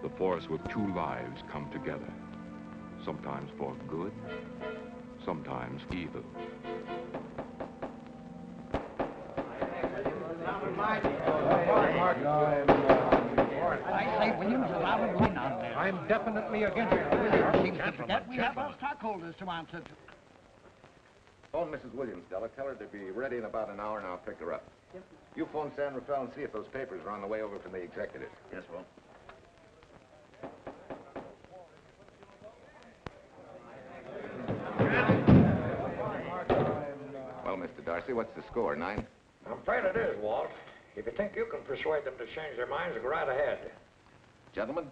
The force with two lives come together. Sometimes for good, sometimes evil. I say, Williams, a lot of line on there. I'm definitely against it, Williams. Seems to forget we have our stockholders to answer to. Phone Mrs. Williams, Della. Tell her to be ready in about an hour, and I'll pick her up. Yes, sir. You phone San Rafael and see if those papers are on the way over from the executive. Yes, Will. Well, Mr. Darcy, what's the score, 9? I'm afraid it is, Walt. If you think you can persuade them to change their minds, go right ahead. Gentlemen,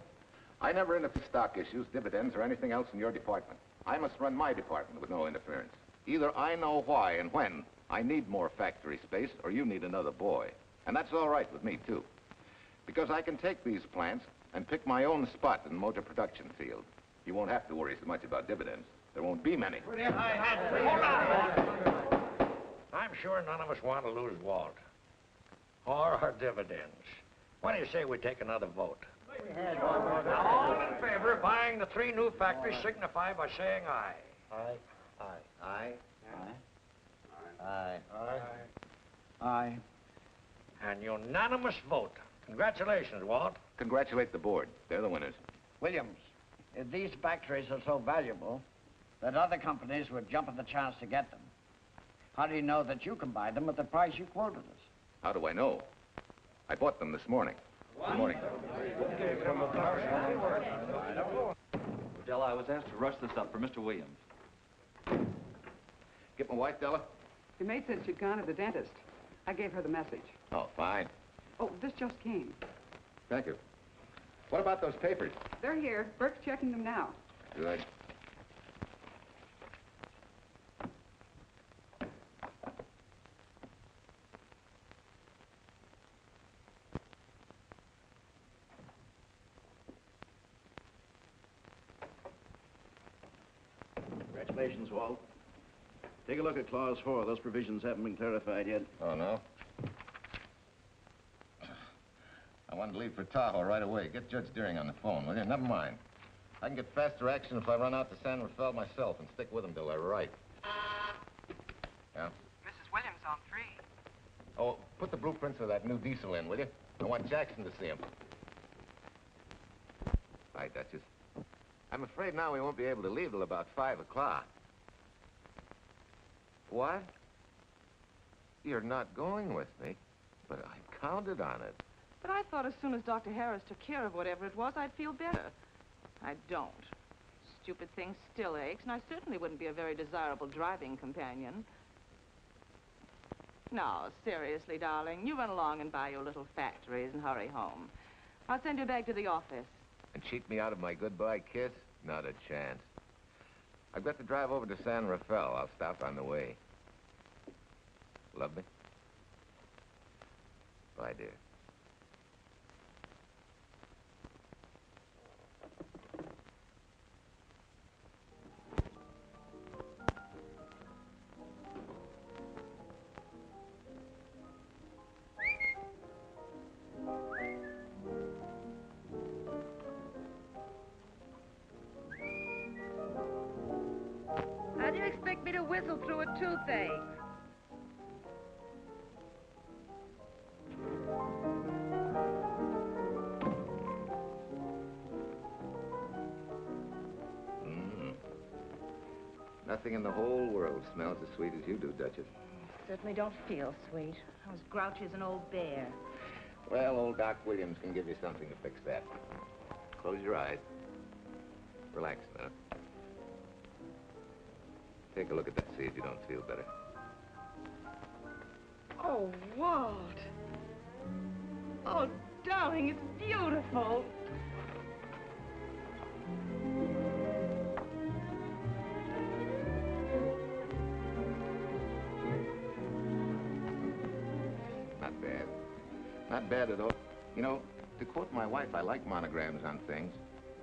I never interfere with stock issues, dividends, or anything else in your department. I must run my department with no interference. Either I know why and when I need more factory space, or you need another boy. And that's all right with me, too. Because I can take these plants and pick my own spot in the motor production field. You won't have to worry so much about dividends. There won't be many. Hold on. I'm sure none of us want to lose Walt. Or our dividends. What do you say we take another vote? Now, all in favor of buying the 3 new factories signify by saying aye. Aye. Aye. Aye. Aye. Aye. An unanimous vote. Congratulations, Walt. Congratulate the board. They're the winners. Williams, if these factories are so valuable that other companies would jump at the chance to get them, how do you know that you can buy them at the price you quoted us? How do I know? I bought them this morning. Good morning. Della, I was asked to rush this up for Mr. Williams. Get my wife, Della? Your maid said she'd gone to the dentist. I gave her the message. Oh, fine. Oh, this just came. Thank you. What about those papers? They're here. Burke's checking them now. Good. Congratulations, Walt. Take a look at Clause 4. Those provisions haven't been clarified yet. Oh, no? I wanted to leave for Tahoe right away. Get Judge Deering on the phone, will you? Never mind. I can get faster action if I run out to San Rafael myself and stick with him till they're right. Yeah? Mrs. Williams on 3. Oh, put the blueprints of that new diesel in, will you? I want Jackson to see him. Bye, Duchess. I'm afraid now we won't be able to leave till about 5 o'clock. What? You're not going with me, but I counted on it. But I thought as soon as Dr. Harris took care of whatever it was, I'd feel better. I don't. Stupid thing still aches, and I certainly wouldn't be a very desirable driving companion. No, seriously, darling, you run along and buy your little factories and hurry home. I'll send you back to the office. And cheat me out of my goodbye kiss? Not a chance. I've got to drive over to San Rafael. I'll stop on the way. Love me? Bye, dear. How do you expect me to whistle through a toothache? Nothing in the whole world smells as sweet as you do, Duchess. Certainly don't feel sweet. I was grouchy as an old bear. Well, old Doc Williams can give you something to fix that. Close your eyes. Relax a minute. Take a look at that, see if you don't feel better. Oh, Walt. Oh, darling, it's beautiful. Not bad. Not bad at all. You know, to quote my wife, I like monograms on things.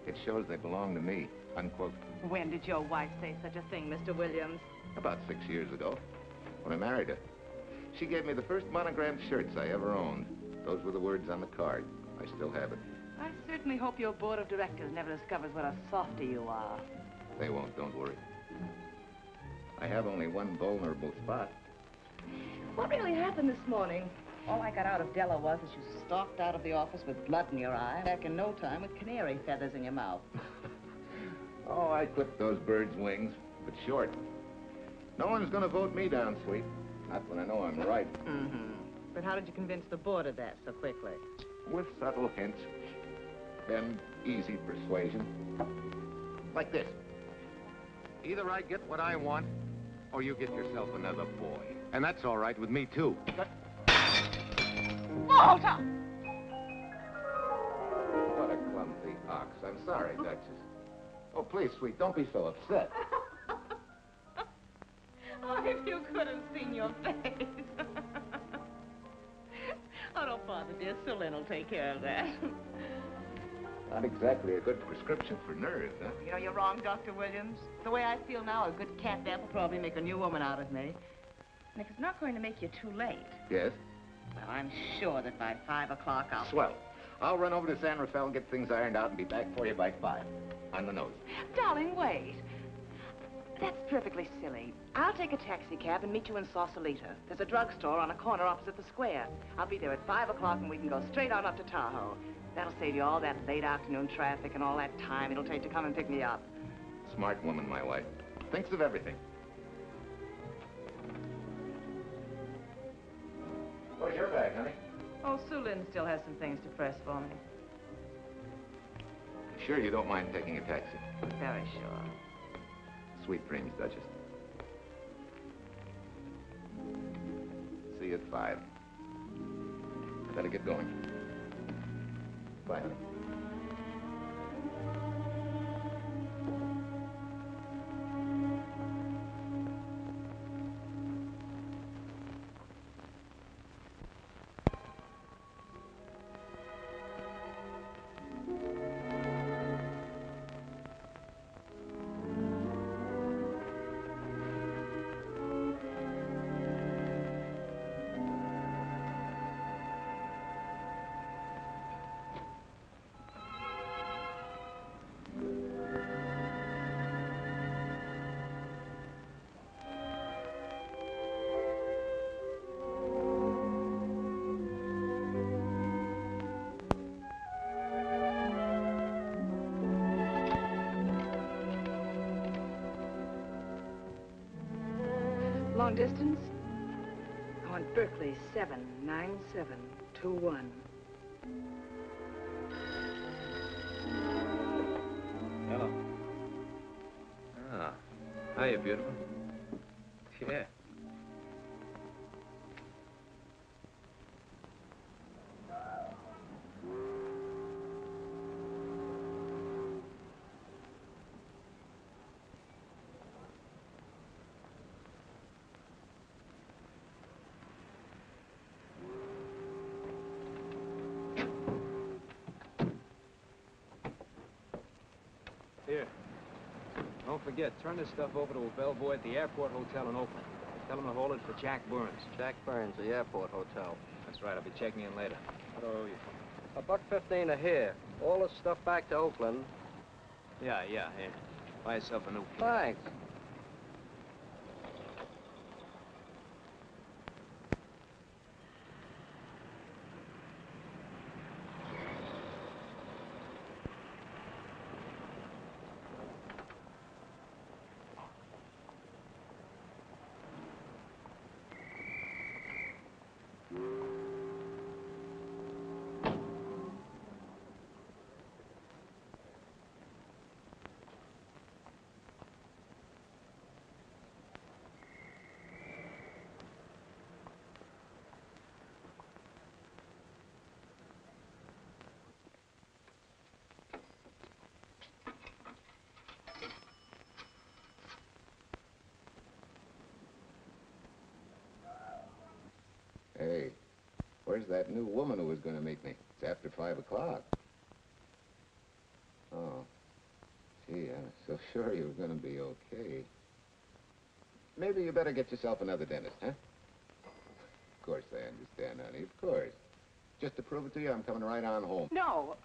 It shows they belong to me, unquote. When did your wife say such a thing, Mr. Williams? About 6 years ago, when I married her. She gave me the first monogrammed shirts I ever owned. Those were the words on the card. I still have it. I certainly hope your board of directors never discovers what a softy you are. They won't, don't worry. I have only one vulnerable spot. What really happened this morning? All I got out of Della was that you stalked out of the office with blood in your eye, back in no time with canary feathers in your mouth. Oh, I clipped those birds' wings, but short. No one's gonna vote me down, sweet. Not when I know I'm right. Mm-hmm. But how did you convince the board of that so quickly? With subtle hints and easy persuasion. Like this. Either I get what I want, or you get yourself another boy. And that's all right with me, too. Walter! What a clumsy ox. I'm sorry, Duchess. Oh, please, sweet, don't be so upset. Oh, if you could have seen your face. Oh, don't bother, dear. Celine will take care of that. Not exactly a good prescription for nerves, huh? You know, you're wrong, Dr. Williams. The way I feel now, a good catnap will probably make a new woman out of me. And if it's not going to make you too late, Yes? well, I'm sure that by 5 o'clock I'll... Swell. I'll run over to San Rafael and get things ironed out and be back for you by 5. On the nose. Darling, wait. That's perfectly silly. I'll take a taxi cab and meet you in Sausalito. There's a drugstore on a corner opposite the square. I'll be there at 5 o'clock and we can go straight on up to Tahoe. That'll save you all that late afternoon traffic and all that time it'll take to come and pick me up. Smart woman, my wife. Thinks of everything. Where's your bag, honey? Oh, Sue Lynn still has some things to press for me. Sure you don't mind taking a taxi? Very sure. Sweet dreams, Duchess. See you at 5. I better get going. Bye, honey. Long distance? I want Berkeley 79721. Hello. Ah. Hiya, beautiful. Yeah. Here. Don't forget, turn this stuff over to a bellboy at the Airport Hotel in Oakland. Tell him to hold it for Jack Burns. Jack Burns, the Airport Hotel. That's right, I'll be checking in later. What do I owe you? $1.15 a here. All the stuff back to Oakland. Yeah, here. Buy yourself a new piece. Thanks. Hey, where's that new woman who was going to meet me? It's after 5 o'clock. Oh. Gee, I was so sure you were going to be okay. Maybe you better get yourself another dentist, huh? Of course I understand, honey, of course. Just to prove it to you, I'm coming right on home. No,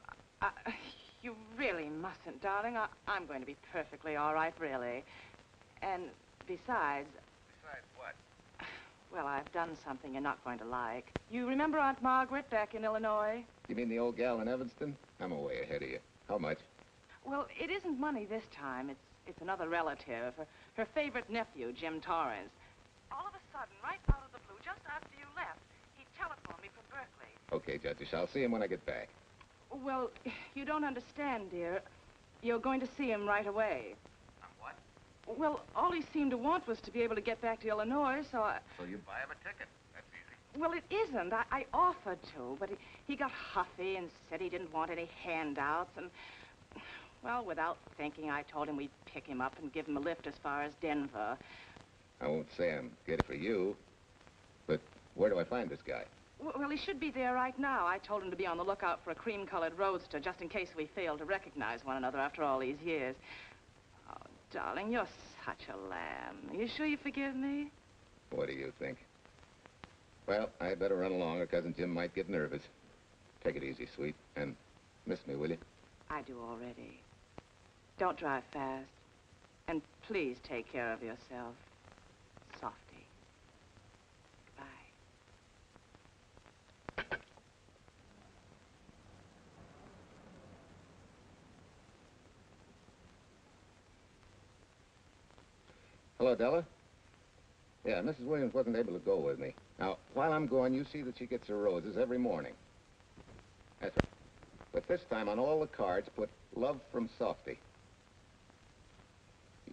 You really mustn't, darling. I'm going to be perfectly all right, really. And besides... Besides what? Well, I've done something you're not going to like. You remember Aunt Margaret back in Illinois? You mean the old gal in Evanston? I'm way ahead of you. How much? Well, it isn't money this time. It's another relative. Her favorite nephew, Jim Torrance. All of a sudden, right out of the blue, just after you left, he telephoned me from Berkeley. Okay, Judge, I'll see him when I get back. Well, you don't understand, dear. You're going to see him right away. What? Well, all he seemed to want was to be able to get back to Illinois, so I... So you buy him a ticket. That's easy. Well, it isn't. I offered to, but he got huffy and said he didn't want any handouts, and... Well, without thinking, I told him we'd pick him up and give him a lift as far as Denver. I won't say I'm good for you, but where do I find this guy? Well, he should be there right now. I told him to be on the lookout for a cream-colored roadster, just in case we failed to recognize one another after all these years. Oh, darling, you're such a lamb. You sure you forgive me? What do you think? Well, I better run along or Cousin Jim might get nervous. Take it easy, sweet, and miss me, will you? I do already. Don't drive fast. And please take care of yourself. Softy. Bye. Hello, Della? Yeah, Mrs. Williams wasn't able to go with me. Now, while I'm gone, you see that she gets her roses every morning. That's right. But this time on all the cards, put love from Softy.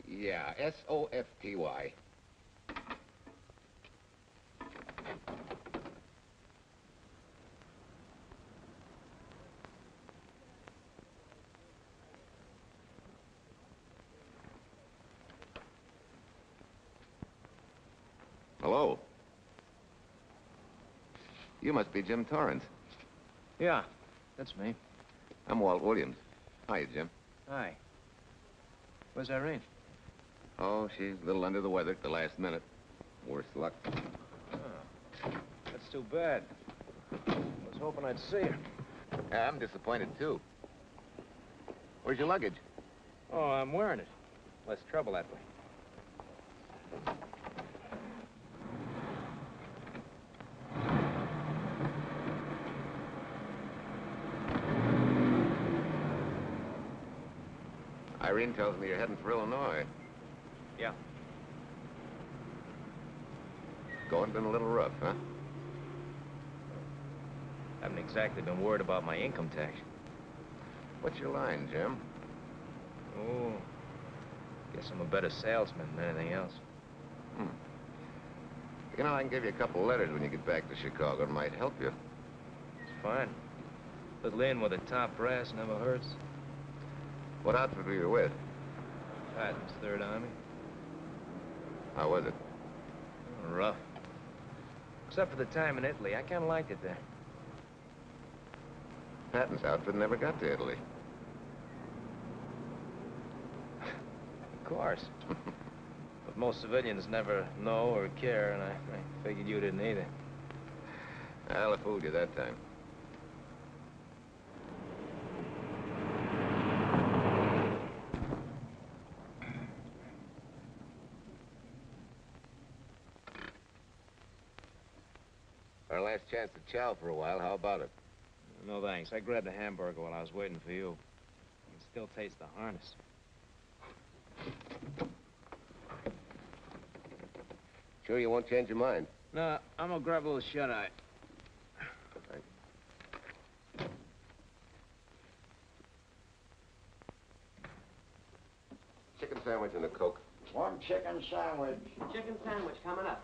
Yeah, S-O-F-T-Y. Hello. You must be Jim Torrance. Yeah, that's me. I'm Walt Williams. Hiya, Jim. Hi. Where's Irene? Oh, she's a little under the weather at the last minute. Worse luck. Oh, that's too bad. I was hoping I'd see her. Yeah, I'm disappointed, too. Where's your luggage? Oh, I'm wearing it. Less trouble that way. Irene tells me you're heading for Illinois. Yeah. Going been a little rough, huh? Haven't exactly been worried about my income tax. What's your line, Jim? Oh, guess I'm a better salesman than anything else. You know, I can give you a couple letters when you get back to Chicago. It might help you. It's fine. Little in with the top brass never hurts. What outfit were you with? Patton's Third Army. How was it? Rough. Except for the time in Italy. I kind of liked it there. Patton's outfit never got to Italy. Of course. But most civilians never know or care, and I figured you didn't either. Well, I fooled you that time. Our last chance to chow for a while. How about it? No, thanks. I grabbed a hamburger while I was waiting for you. I can still taste the harness. Sure you won't change your mind? No, I'm gonna grab a little shut-eye. Chicken sandwich and a Coke. One chicken sandwich. Chicken sandwich coming up.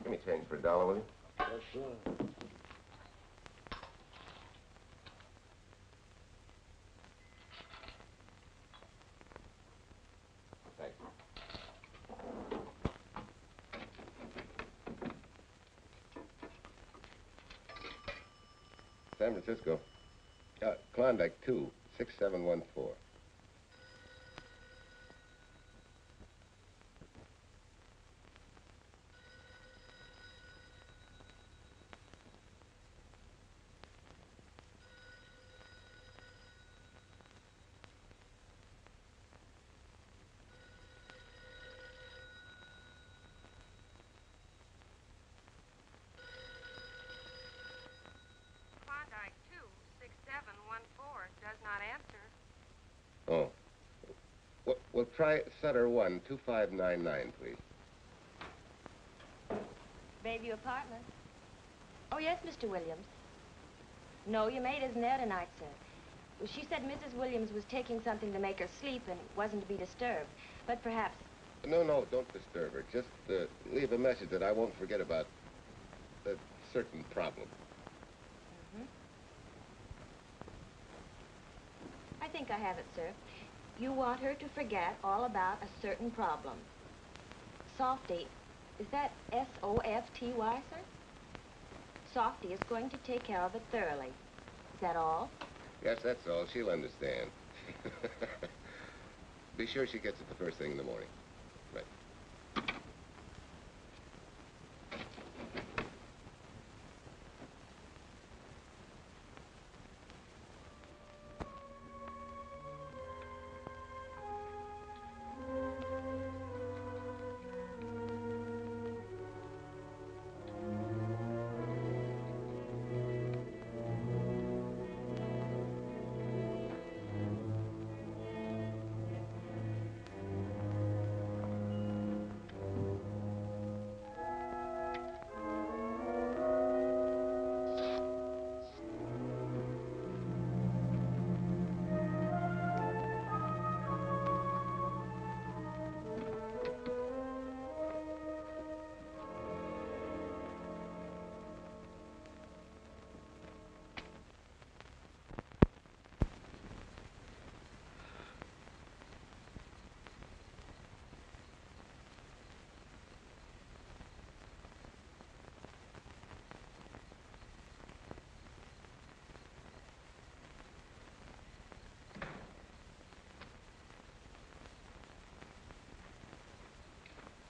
Give me change for $1, will you? Yes, sir. Thanks. San Francisco. Klondike 2, 6714. Oh. We'll try Sutter 1, 2599, please. Bayview Apartments. Oh, yes, Mr. Williams. No, your maid isn't there tonight, sir. Well, she said Mrs. Williams was taking something to make her sleep and wasn't to be disturbed. But perhaps... No, don't disturb her. Just leave a message that I won't forget about a certain problem. Mm-hmm. I think I have it, sir. You want her to forget all about a certain problem. Softy, is that S-O-F-T-Y, sir? Softy is going to take care of it thoroughly. Is that all? Yes, that's all. She'll understand. Be sure she gets it the first thing in the morning. Right.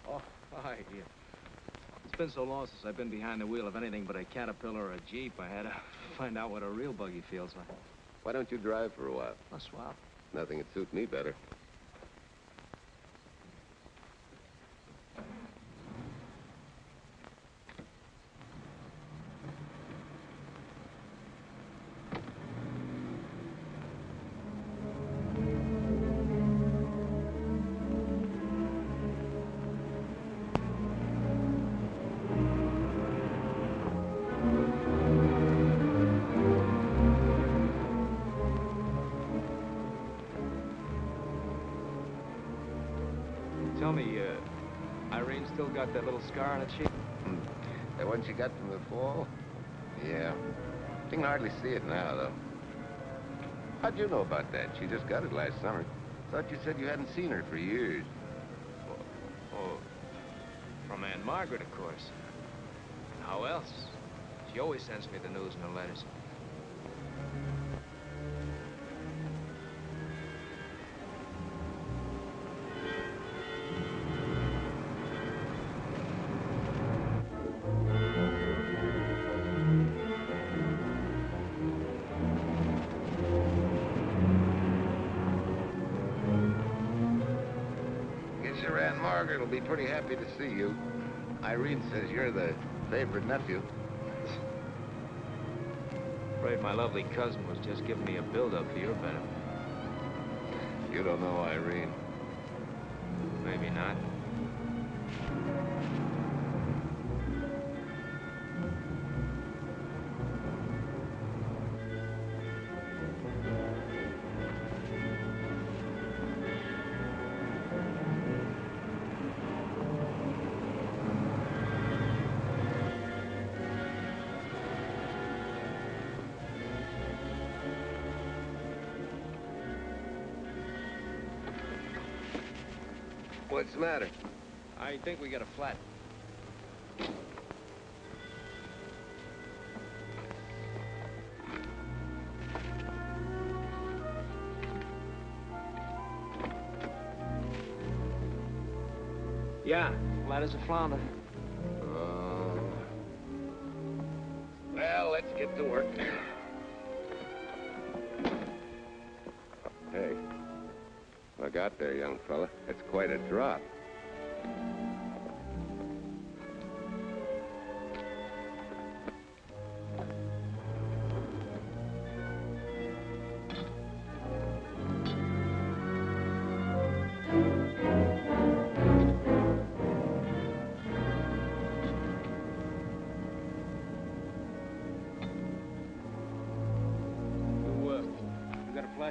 Oh, hi. It's been so long since I've been behind the wheel of anything but a Caterpillar or a Jeep. I had to find out what a real buggy feels like. Why don't you drive for a while? Oh, swell. Nothing would suit me better. Tell me, Irene still got that little scar on her cheek? The one she got from the fall? Yeah. You can hardly see it now, though. How'd you know about that? She just got it last summer. Thought you said you hadn't seen her for years. Oh, from Aunt Margaret, of course. How else? She always sends me the news in her letters. Your Aunt Margaret will be pretty happy to see you. Irene says you're the favorite nephew. Afraid my lovely cousin was just giving me a build-up for your benefit. You don't know Irene. Maybe not. What's the matter? I think we got a flat. Yeah, flat as a flounder. Well, let's get to work. Hey, look out there, young fella. It's quite a drop.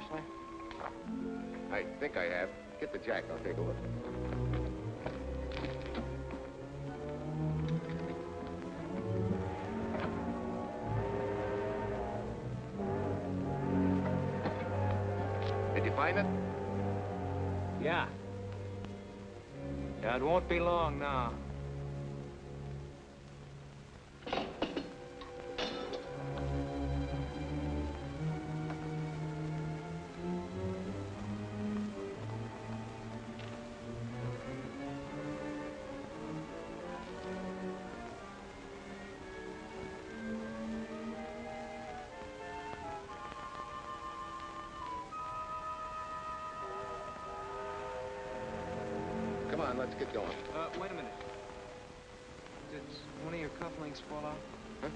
Ashley? I think I have. Get the jack. I'll take a look. Did you find it? Yeah. Yeah, it won't be long now. Come on, let's get going. Wait a minute. Did one of your cufflinks fall off? Huh?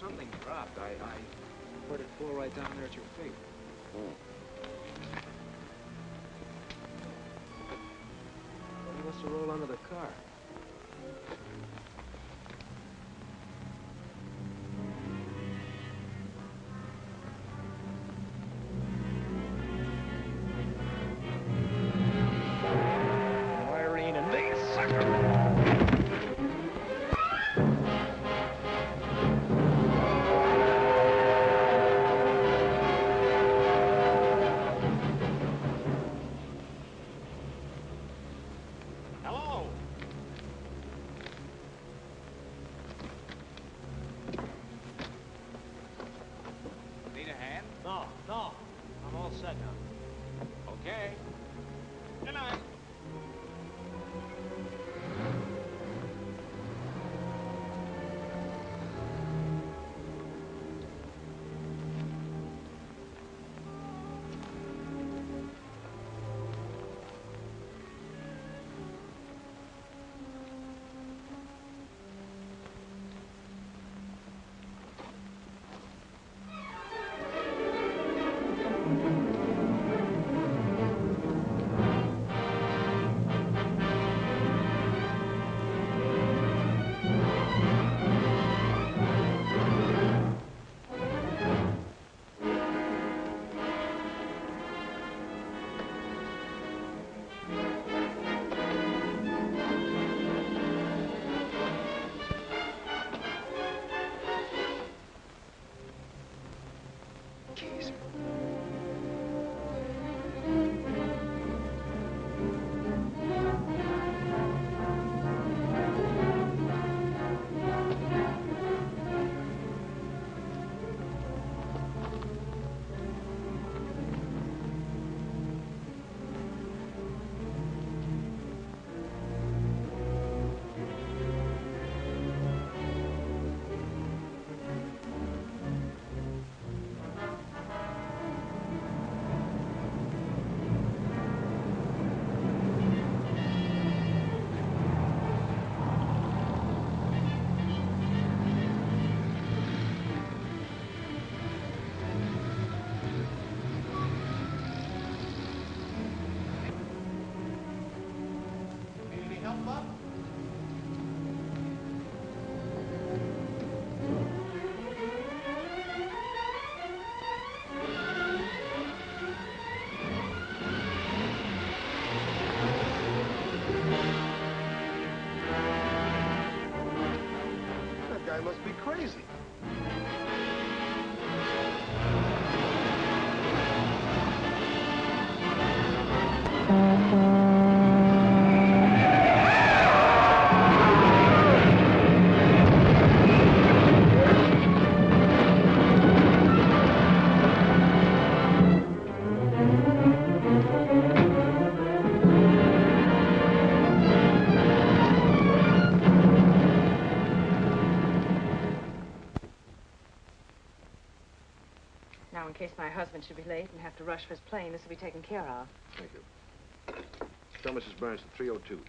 Something dropped. I heard it fall right down there at your feet. Hmm. You must have rolled under the car. Irene and me, sucker! Hello? Need a hand? No. I'm all set now. Okay. Good night. Keys. That guy must be crazy. Now, in case my husband should be late and have to rush for his plane, this will be taken care of. Thank you. Tell Mrs. Burns to 302.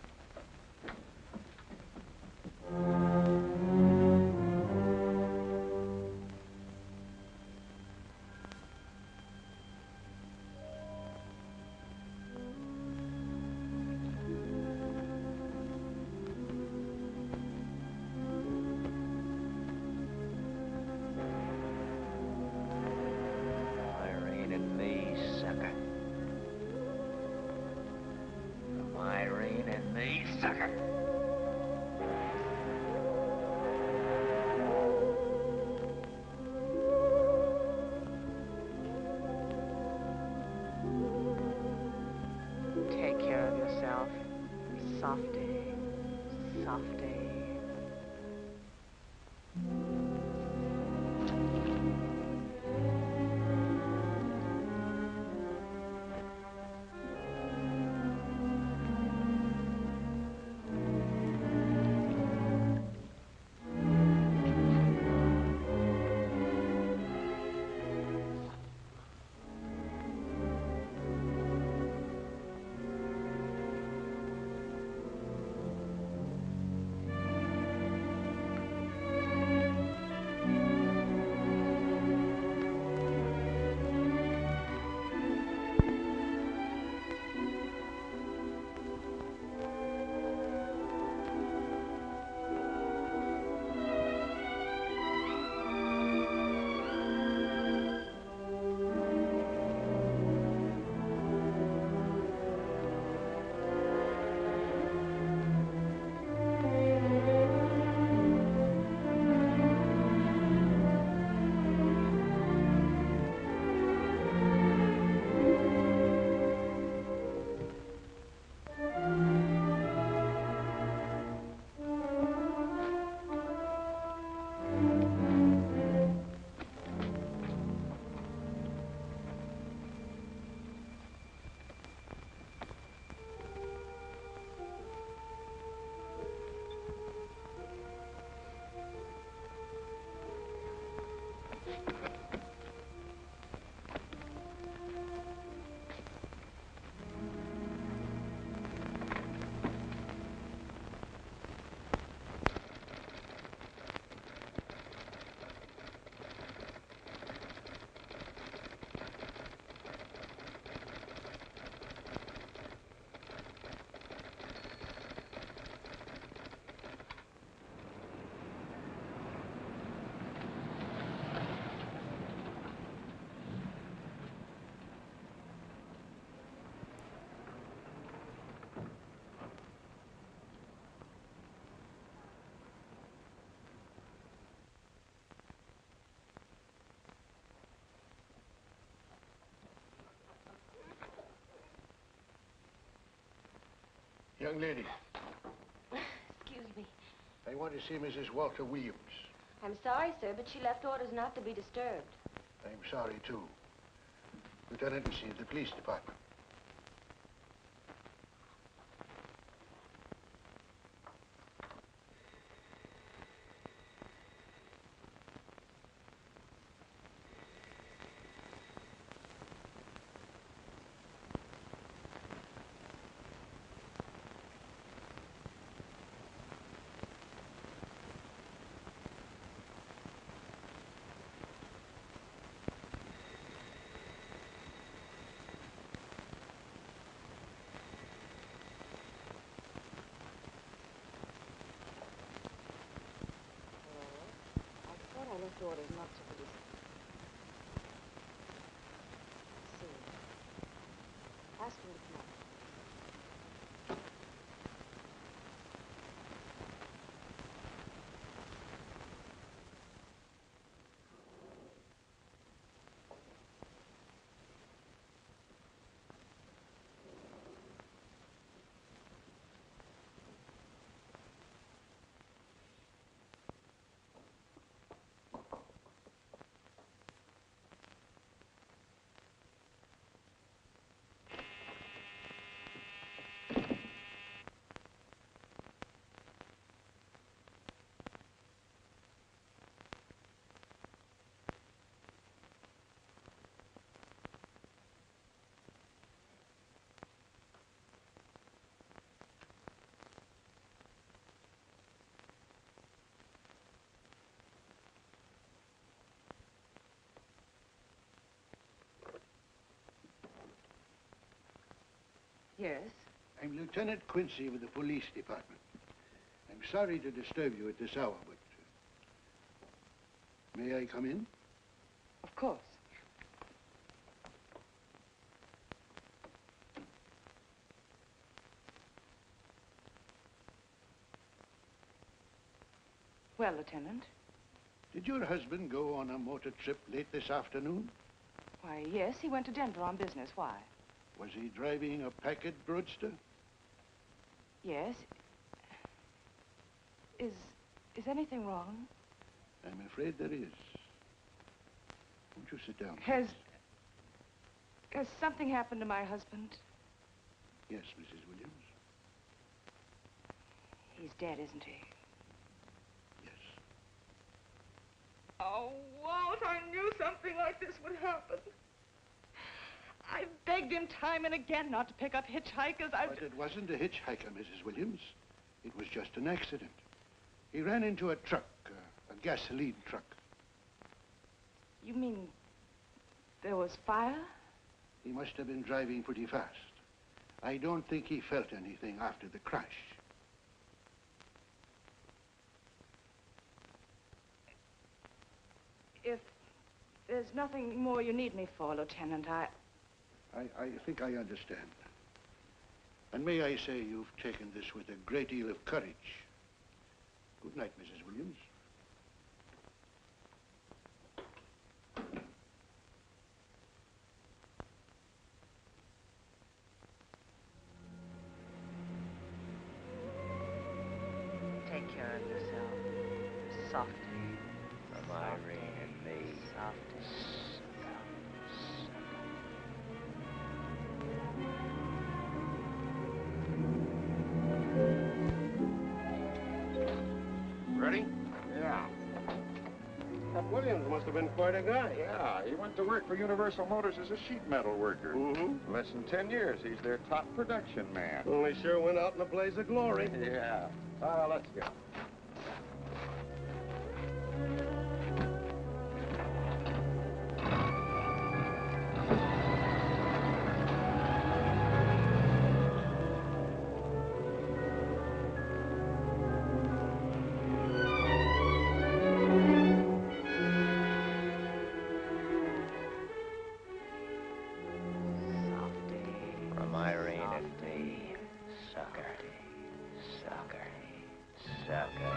Softy. Softy. Young lady, Excuse me. I want to see Mrs. Walter Williams. I'm sorry, sir, but she left orders not to be disturbed. I'm sorry, too. Lieutenant Macy of the police department. I left orders not to be disturbed. See. Ask him to come up. Yes? I'm Lieutenant Quincy with the police department. I'm sorry to disturb you at this hour, but... may I come in? Of course. Well, Lieutenant? Did your husband go on a motor trip late this afternoon? Why, yes, he went to Denver on business. Why? Was he driving a Packard Roadster? Yes? Is anything wrong? I'm afraid there is. Won't you sit down? Has something happened to my husband? Yes, Mrs. Williams. He's dead, isn't he? Yes. Oh, Walt, I knew something like this would happen. I begged him time and again not to pick up hitchhikers. But it wasn't a hitchhiker, Mrs. Williams. It was just an accident. He ran into a truck, a gasoline truck. You mean there was fire? He must have been driving pretty fast. I don't think he felt anything after the crash. If there's nothing more you need me for, Lieutenant, I think I understand. And may I say you've taken this with a great deal of courage. Good night, Mrs. Williams. take care of yourself. Softly. From Irene and me. Softly. Ready? Yeah. That Williams must have been quite a guy. Yeah, he went to work for Universal Motors as a sheet metal worker. Mm-hmm. Less than 10 years, he's their top production man. Well, he sure went out in a blaze of glory. Yeah. Let's go. From Irene and me. Sucker. Sucker. Sucker.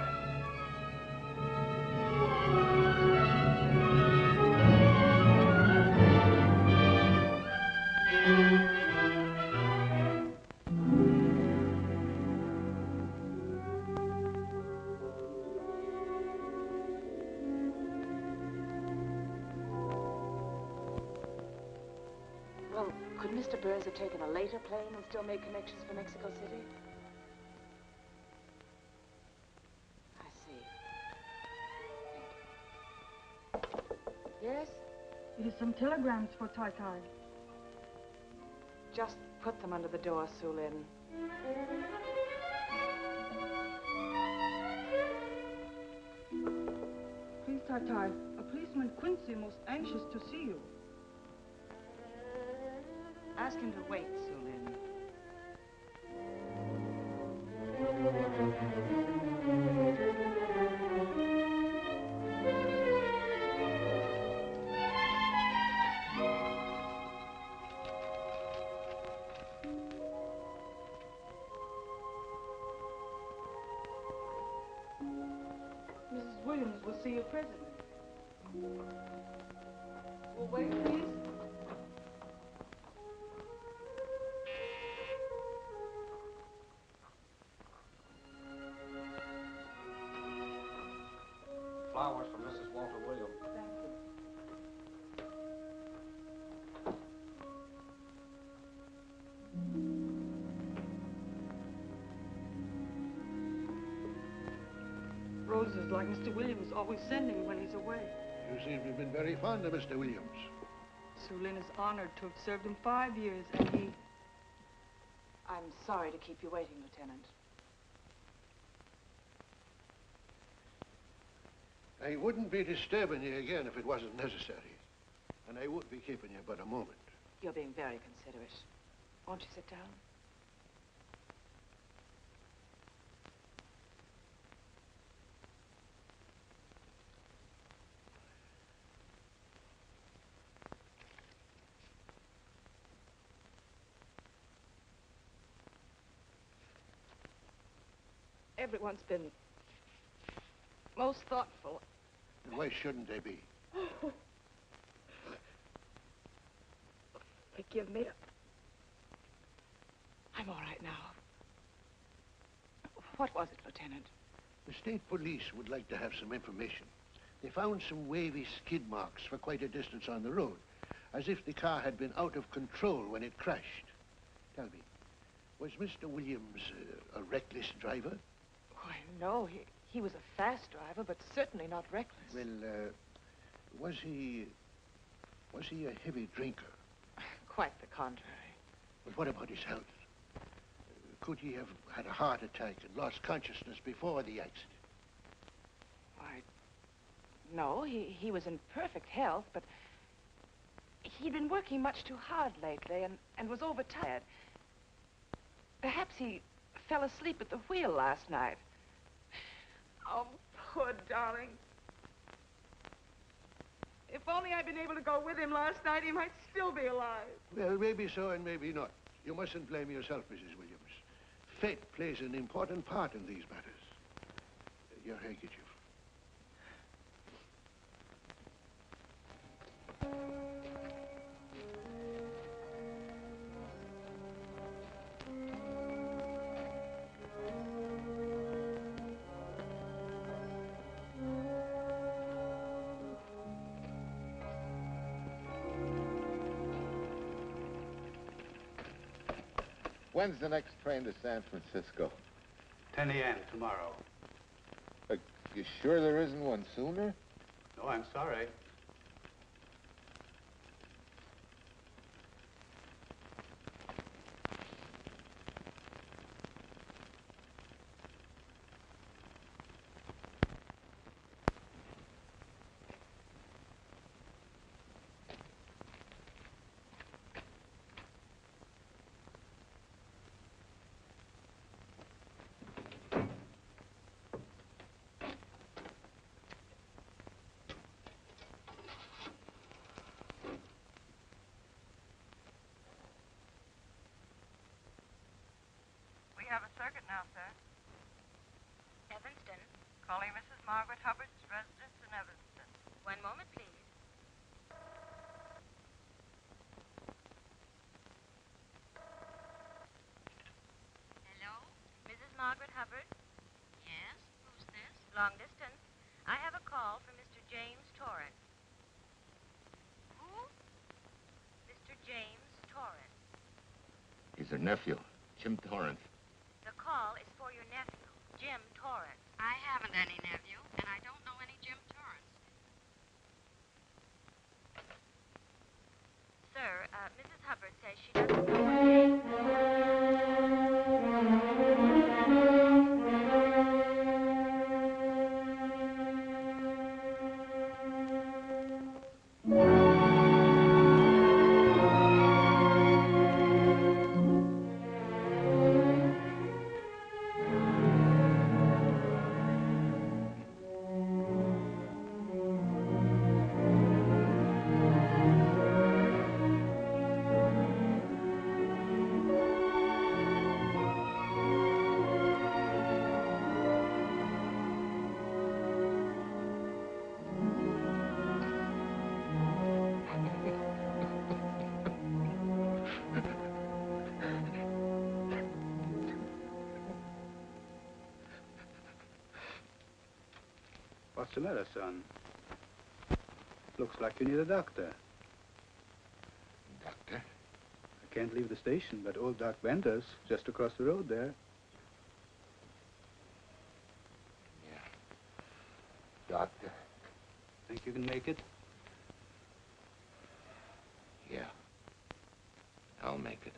Well, could Mr. Burns have taken a later plane and still made connections for Mexico City? I see. Yes? It is some telegrams for Tai Tai. Just put them under the door, Su Lin. Please, Tai Tai, a policeman Quincy most anxious to see you. Ask him to wait, Su Lin. Mrs. Williams will see you presently. Well, wait, please. Flowers from Mrs. Walter Williams. Roses like Mr. Williams always sending when he's away. You seem to have been very fond of Mr. Williams. Su Lin is honored to have served him 5 years, and he... I'm sorry to keep you waiting, Lieutenant. I wouldn't be disturbing you again if it wasn't necessary. And I wouldn't be keeping you but a moment. You're being very considerate. Won't you sit down? Everyone's been most thoughtful. And why shouldn't they be? Forgive me. I'm all right now. What was it, Lieutenant? The state police would like to have some information. They found some wavy skid marks for quite a distance on the road, as if the car had been out of control when it crashed. Tell me, was Mr. Williams a reckless driver? Why, no, he was a fast driver, but certainly not reckless. Well, was he a heavy drinker? Quite the contrary. But what about his health? Could he have had a heart attack and lost consciousness before the accident? Why, no, he was in perfect health, but he'd been working much too hard lately and was overtired. Perhaps he fell asleep at the wheel last night. Oh, poor darling. If only I'd been able to go with him last night, he might still be alive. Well, maybe so and maybe not. You mustn't blame yourself, Mrs. Williams. Fate plays an important part in these matters. Your handkerchief. When's the next train to San Francisco? 10 a.m. tomorrow. You sure there isn't one sooner? No, I'm sorry. We have a circuit now, sir. Evanston. Calling Mrs. Margaret Hubbard's residence in Evanston. One moment, please. Hello? Mrs. Margaret Hubbard? Yes? Who's this? Long distance. I have a call from Mr. James Torrance. Who? Mr. James Torrance. He's her nephew, Jim Torrance. The call is for your nephew, Jim Torrance. I haven't any nephew, and I don't know any Jim Torrance. Sir, Mrs. Hubbard says she doesn't know what James... What's the matter, son? Looks like you need a doctor. Doctor? I can't leave the station, but old Doc Bender's just across the road there. Doctor? Think you can make it? Yeah. I'll make it.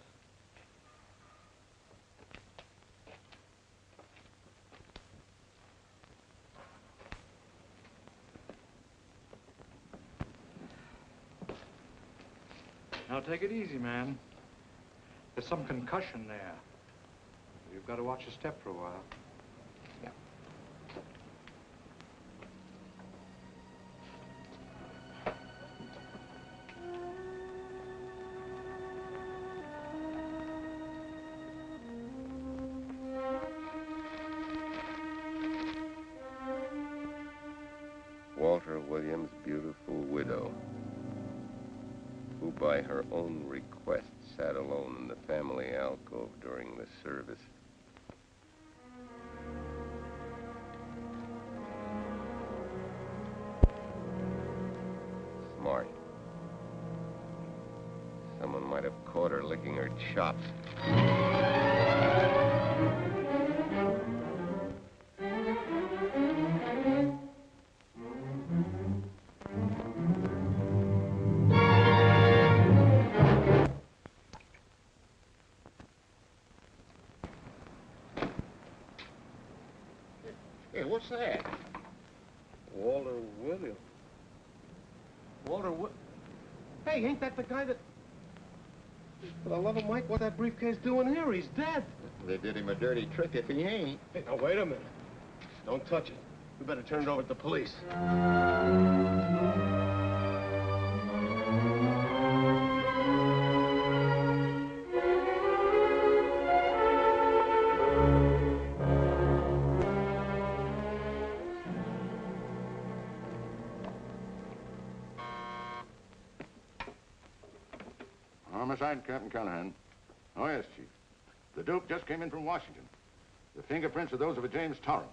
Now, take it easy, man. There's some concussion there. You've got to watch your step for a while. Yeah. Walter Williams' beautiful widow, who by her own request sat alone in the family alcove during the service. have caught her licking her chops. Hey, what's that? Walter Williams. Hey, ain't that the guy that... For the love of Mike, what's that briefcase doing here? He's dead. They did him a dirty trick if he ain't. Hey, now, wait a minute. Don't touch it. We better turn it over to the police. Homicide, Captain Callahan. Oh, yes, Chief. The dope just came in from Washington. The fingerprints are those of a James Torrance.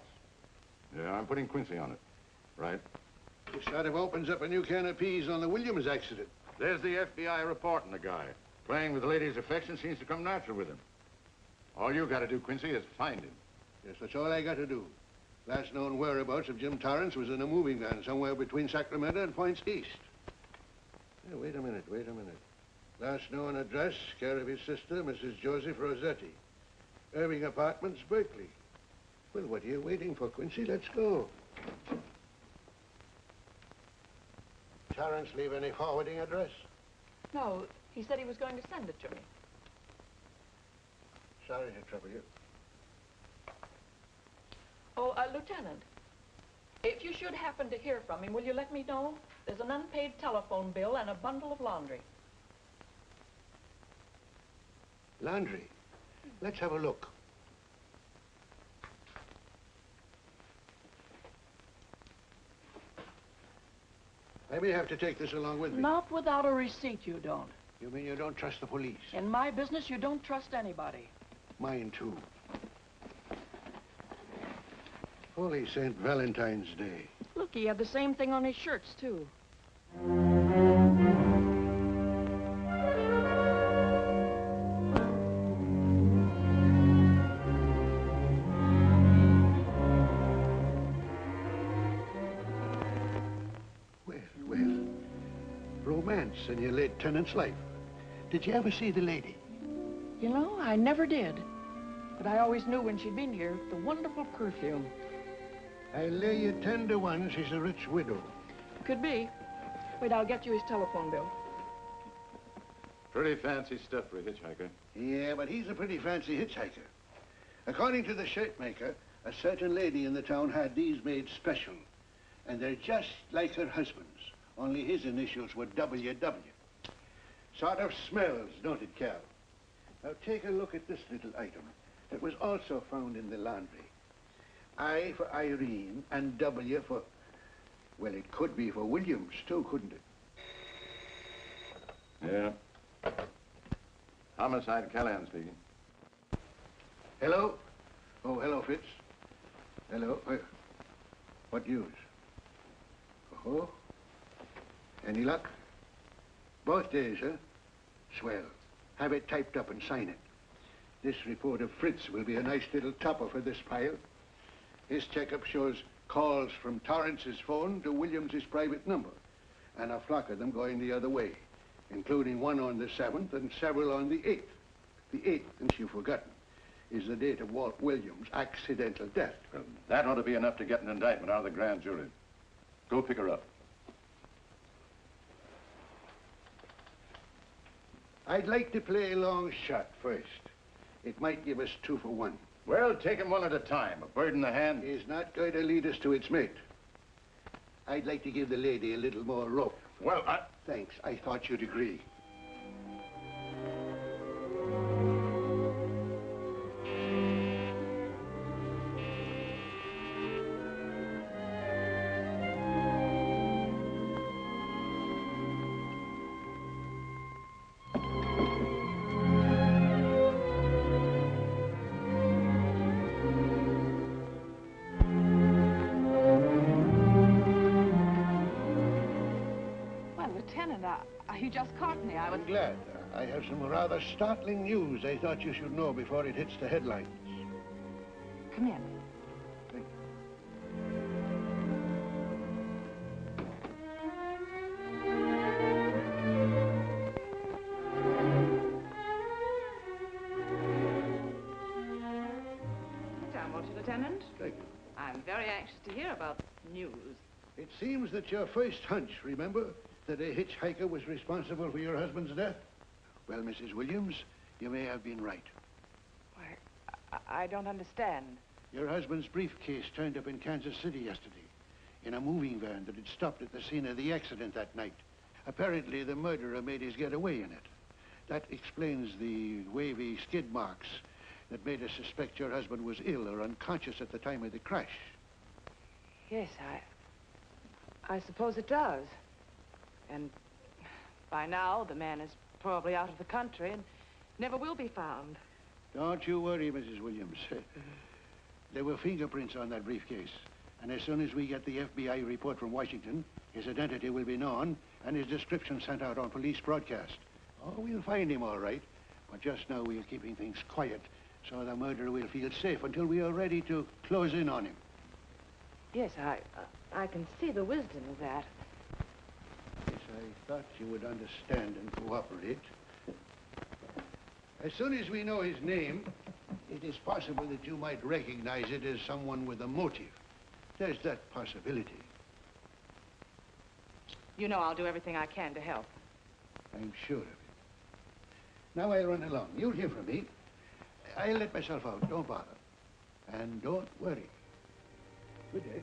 Yeah, I'm putting Quincy on it. Right. This sort of opens up a new can of peas on the Williams accident. There's the FBI reporting the guy. Playing with the lady's affection seems to come natural with him. All you got to do, Quincy, is find him. Yes, that's all I got to do. Last known whereabouts of Jim Torrance was in a moving van somewhere between Sacramento and Points East. Hey, wait a minute. Last known address, care of his sister, Mrs. Joseph Rossetti. Irving Apartments, Berkeley. Well, what are you waiting for, Quincy? Let's go. Torrance leave any forwarding address? No, he said he was going to send it to me. Sorry to trouble you. Oh, Lieutenant, if you should happen to hear from him, will you let me know? There's an unpaid telephone bill and a bundle of laundry. Laundry? Let's have a look. I may have to take this along with me. Not without a receipt, you don't. You mean you don't trust the police? In my business, you don't trust anybody. Mine, too. Holy St. Valentine's Day. Look, he had the same thing on his shirts, too. Romance in your late tenant's life. Did you ever see the lady? You know, I never did. But I always knew when she'd been here, the wonderful perfume. I'll lay you 10 to 1 she's a rich widow. Could be. Wait, I'll get you his telephone bill. Pretty fancy stuff for a hitchhiker. Yeah, but he's a pretty fancy hitchhiker. According to the shirt maker, a certain lady in the town had these made special. And they're just like her husband's. Only his initials were WW. Sort of smells, don't it, Cal? Now take a look at this little item. It was also found in the laundry. I for Irene and W for... Well, it could be for Williams, too, couldn't it? Yeah. Homicide, Callahan speaking. Hello? Oh, hello, Fitz. Hello. What news? Oh? Any luck? Both days, huh? Swell. Have it typed up and sign it. This report of Fritz will be a nice little topper for this pile. His checkup shows calls from Torrance's phone to Williams's private number, and a flock of them going the other way, including one on the 7th and several on the 8th. The 8th, since you've forgotten, is the date of Walt Williams' accidental death. Well, that ought to be enough to get an indictment out of the grand jury. Go pick her up. I'd like to play a long shot first. It might give us 2 for 1. Well, take him one at a time. A bird in the hand is not going to lead us to its mate. I'd like to give the lady a little more rope. Well, Thanks. I thought you'd agree. He just caught me. I'm glad. I have some rather startling news I thought you should know before it hits the headlines. Come in. Thank Sit down, won't you, Lieutenant? Thank you. I'm very anxious to hear about news. It seems that your first hunch, remember, that a hitchhiker was responsible for your husband's death? Well, Mrs. Williams, you may have been right. I don't understand. Your husband's briefcase turned up in Kansas City yesterday in a moving van that had stopped at the scene of the accident that night. Apparently, the murderer made his getaway in it. That explains the wavy skid marks that made us suspect your husband was ill or unconscious at the time of the crash. Yes, I suppose it does. And by now, the man is probably out of the country and never will be found. Don't you worry, Mrs. Williams. There were fingerprints on that briefcase. And as soon as we get the FBI report from Washington, his identity will be known and his description sent out on police broadcast. Oh, we'll find him all right. But just now we're keeping things quiet so the murderer will feel safe until we are ready to close in on him. Yes, I can see the wisdom of that. Yes, I thought you would understand and cooperate. As soon as we know his name, it is possible that you might recognize it as someone with a motive. There's that possibility. You know I'll do everything I can to help. I'm sure of it. Now I'll run along. You'll hear from me. I'll let myself out. Don't bother. And don't worry. Good day.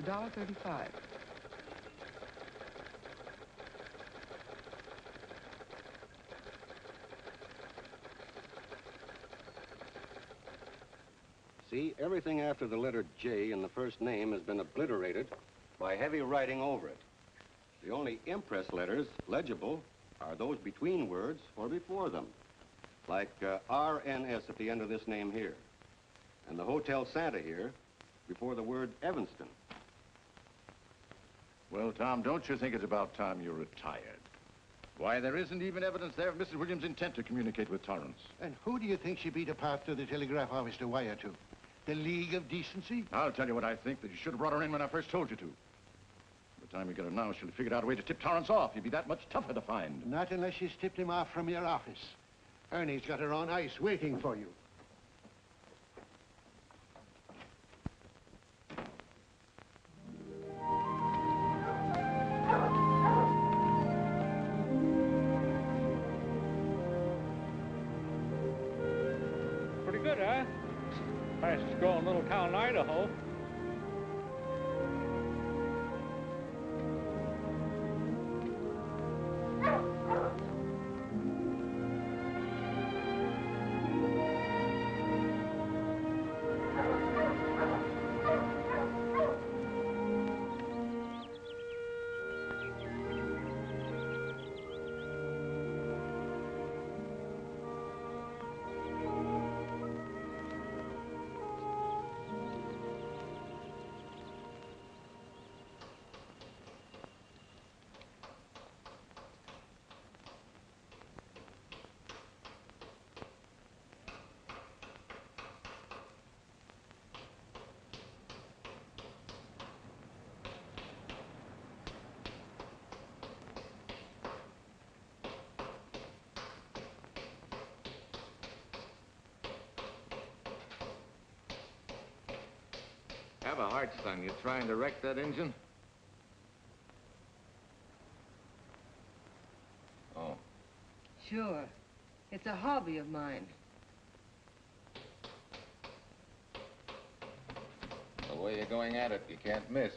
$1.35. See, everything after the letter J in the first name has been obliterated by heavy writing over it. The only impress letters legible are those between words or before them, like RNS at the end of this name here, and the Hotel Santa here before the word Evanston. Well, Tom, don't you think it's about time you retired? Why, there isn't even evidence there of Mrs. Williams' intent to communicate with Torrance. And who do you think she beat a path to the telegraph office to wire to? The League of Decency? I'll tell you what I think, that you should have brought her in when I first told you to. By the time you get her now, she'll have figured out a way to tip Torrance off. He'd be that much tougher to find. Not unless she's tipped him off from your office. Ernie's got her on ice waiting for you. Pretty good, huh? Fastest growing little town in Idaho. Have a heart, son. You trying to wreck that engine? Oh. Sure. It's a hobby of mine. The way you're going at it, you can't miss.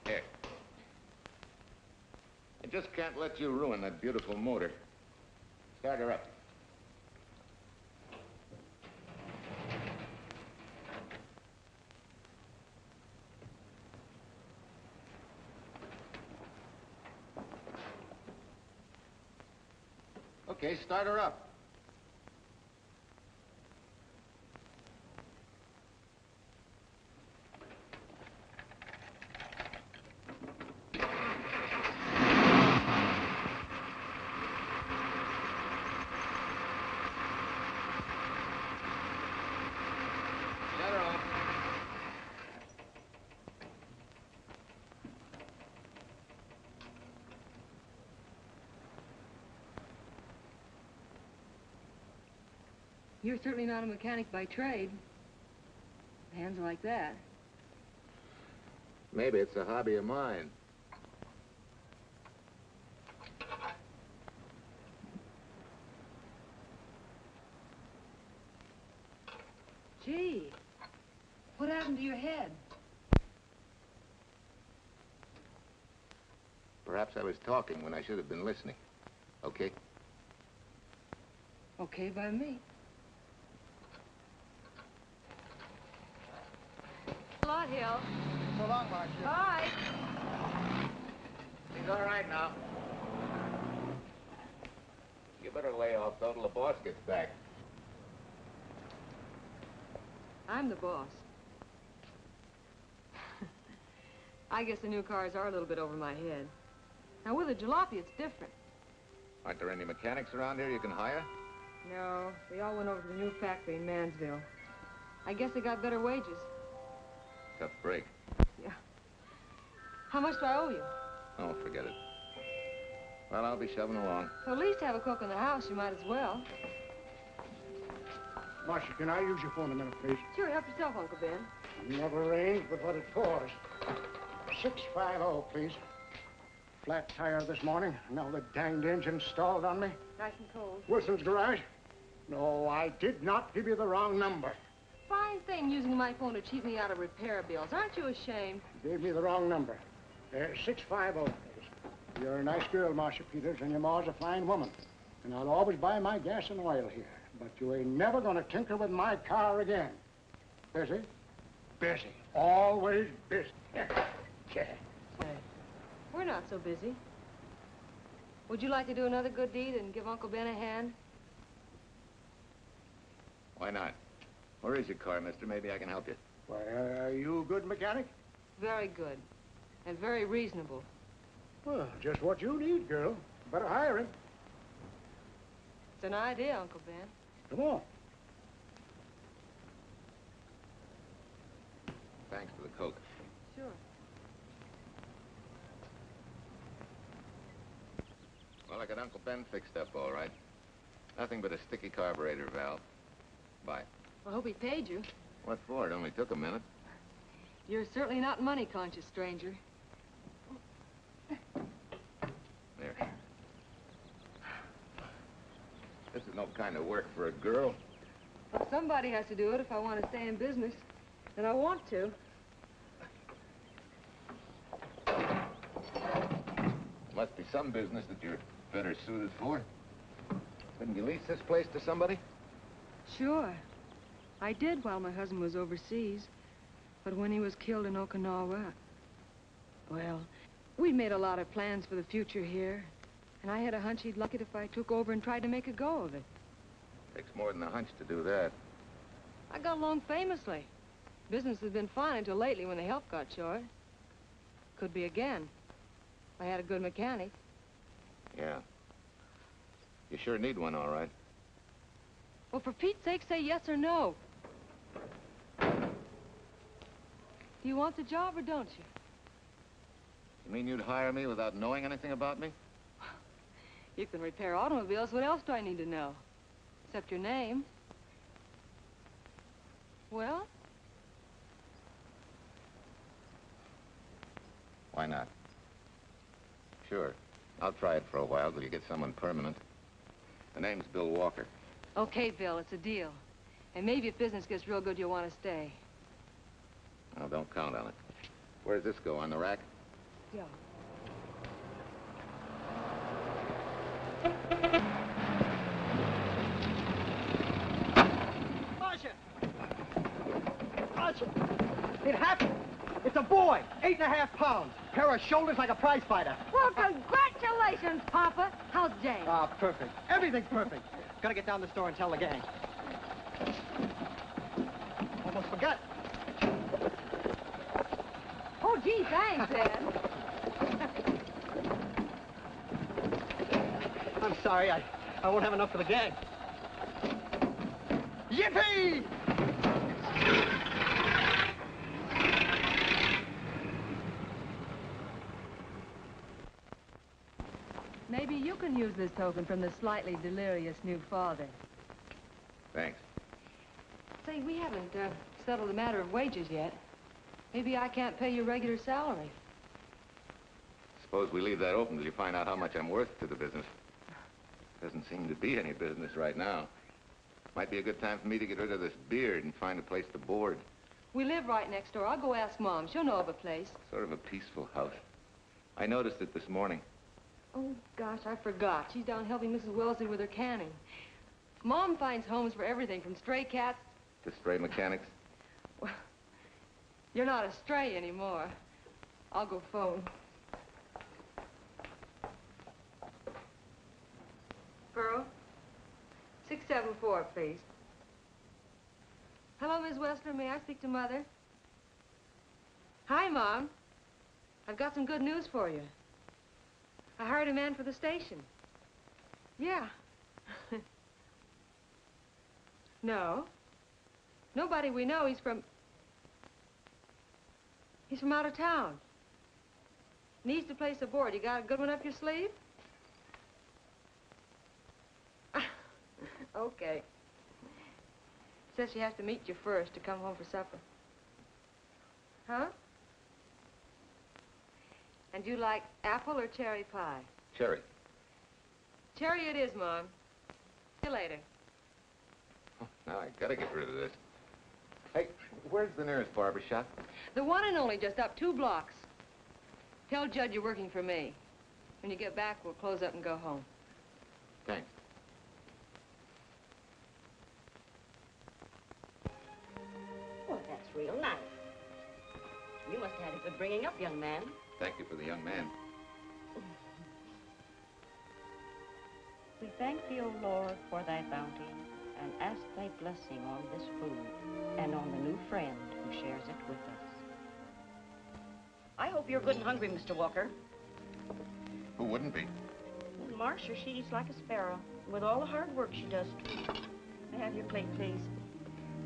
Here. I just can't let you ruin that beautiful motor. Start her up. Okay, start her up. Shut her off. You're certainly not a mechanic by trade. Hands like that. Maybe it's a hobby of mine. Gee, what happened to your head? Perhaps I was talking when I should have been listening. Okay? Okay by me. A lot, Hill. So long, Marcia. Bye. He's all right now. You better lay off though till the boss gets back. I'm the boss. I guess the new cars are a little bit over my head. Now, with a jalopy, it's different. Aren't there any mechanics around here you can hire? No, they all went over to the new factory in Mansville. I guess they got better wages. Tough break. Yeah. How much do I owe you? Oh, forget it. Well, I'll be shoving along. Well, at least have a cook in the house. You might as well. Marcia, can I use your phone a minute, please? Sure, help yourself, Uncle Ben. Never arranged but what it cost. 650, please. Flat tire this morning. Now the danged engine stalled on me. Nice and cold. Wilson's garage? No, I did not give you the wrong number. Fine thing using my phone to cheat me out of repair bills. Aren't you ashamed? You gave me the wrong number. 650, please. You're a nice girl, Marcia Peters, and your ma's a fine woman. And I'll always buy my gas and oil here. But you ain't never gonna tinker with my car again. Busy? Busy. Always busy. Say, we're not so busy. Would you like to do another good deed and give Uncle Ben a hand? Why not? Where is your car, mister? Maybe I can help you. Why, are you a good mechanic? Very good. And very reasonable. Well, just what you need, girl. Better hire him. It's an idea, Uncle Ben. Come on. Thanks for the Coke. Sure. Well, I got Uncle Ben fixed up all right. Nothing but a sticky carburetor valve. Bye. I hope he paid you. What for? It only took a minute. You're certainly not money-conscious, stranger. There. This is no kind of work for a girl. Well, somebody has to do it if I want to stay in business. And I want to. Must be some business that you're better suited for. Couldn't you lease this place to somebody? Sure. I did while my husband was overseas. But when he was killed in Okinawa, well, we'd made a lot of plans for the future here. And I had a hunch he'd like it if I took over and tried to make a go of it. Takes more than a hunch to do that. I got along famously. Business has been fine until lately when the help got short. Could be again. I had a good mechanic. Yeah. You sure need one, all right. Well, for Pete's sake, say yes or no. Do you want the job or don't you? You mean you'd hire me without knowing anything about me? You can repair automobiles. What else do I need to know? Except your name. Well? Why not? Sure. I'll try it for a while till you get someone permanent. The name's Bill Walker. Okay, Bill, it's a deal. And maybe if business gets real good, you'll want to stay. Well, don't count on it. Where does this go, on the rack? Yeah. Marcia! Marcia! It happened! It's a boy, 8.5 pounds. Pair of shoulders like a prize fighter. Well, congratulations, Papa. How's Jane? Ah, perfect. Everything's perfect. Gotta get down to the store and tell the gang. Almost forgot. Oh, gee, thanks, Ed. I'm sorry, I won't have enough for the gang. Yippee! Maybe you can use this token from the slightly delirious new father. Thanks. Say, we haven't settled the matter of wages yet. Maybe I can't pay your regular salary. Suppose we leave that open till you find out how much I'm worth to the business. Doesn't seem to be any business right now. Might be a good time for me to get rid of this beard and find a place to board. We live right next door. I'll go ask Mom. She'll know of a place. Sort of a peaceful house. I noticed it this morning. Oh, gosh, I forgot. She's down helping Mrs. Wellesley with her canning. Mom finds homes for everything from stray cats... To stray mechanics. Well, you're not a stray anymore. I'll go phone. Girl, 674, please. Hello, Miss Wessler. May I speak to Mother? Hi, Mom. I've got some good news for you. I hired a man for the station. Yeah. No. Nobody we know. He's from out of town. Needs to place a board. You got a good one up your sleeve? Okay. Says she has to meet you first to come home for supper. Huh? And you like apple or cherry pie? Cherry. Cherry it is, Mom. See you later. Oh, now I gotta get rid of this. Hey, where's the nearest barber shop? The one and only, just up 2 blocks. Tell Judd you're working for me. When you get back, we'll close up and go home. Thanks. Well, that's real nice. You must have had a good bringing up, young man. Thank you for the young man. We thank thee, O Lord, for thy bounty, and ask thy blessing on this food, and on the new friend who shares it with us. I hope you're good and hungry, Mr. Walker. Who wouldn't be? And Marcia, she eats like a sparrow, with all the hard work she does, too. May I have your plate, please?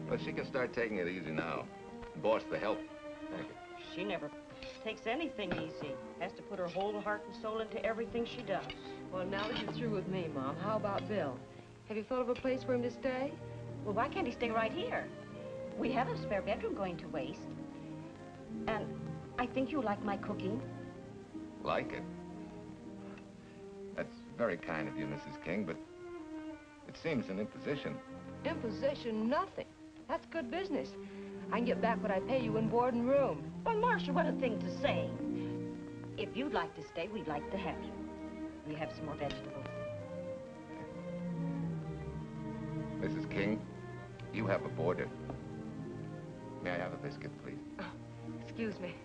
Well, she can start taking it easy now. Boss, the help. Thank you. She never takes anything easy. Has to put her whole heart and soul into everything she does. Well, now that you're through with me, Mom, how about Bill? Have you thought of a place for him to stay? Well, why can't he stay right here? We have a spare bedroom going to waste. And I think you like my cooking. Like it? That's very kind of you, Mrs. King, but it seems an imposition. Imposition, nothing. That's good business. I can get back what I pay you in board and room. Well, Marcia, what a thing to say. If you'd like to stay, we'd like to have you. We have some more vegetables. Mrs. King, you have a boarder. May I have a biscuit, please? Oh, excuse me.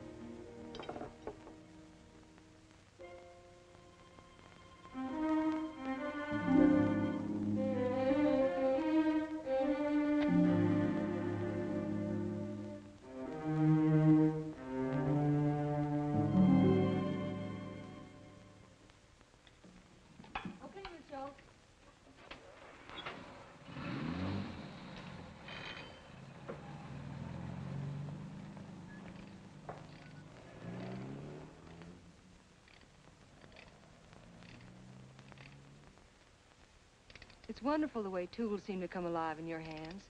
It's wonderful the way tools seem to come alive in your hands.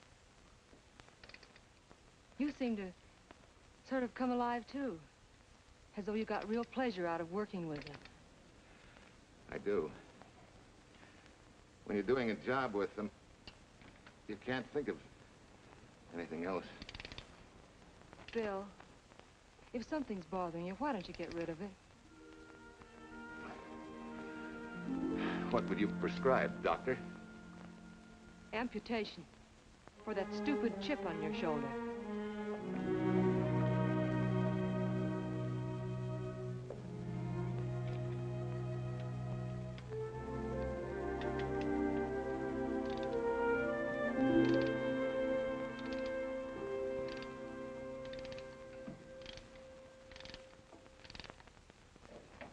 You seem to sort of come alive, too. As though you got real pleasure out of working with them. I do. When you're doing a job with them, you can't think of anything else. Bill, if something's bothering you, why don't you get rid of it? What would you prescribe, doctor? Amputation. For that stupid chip on your shoulder.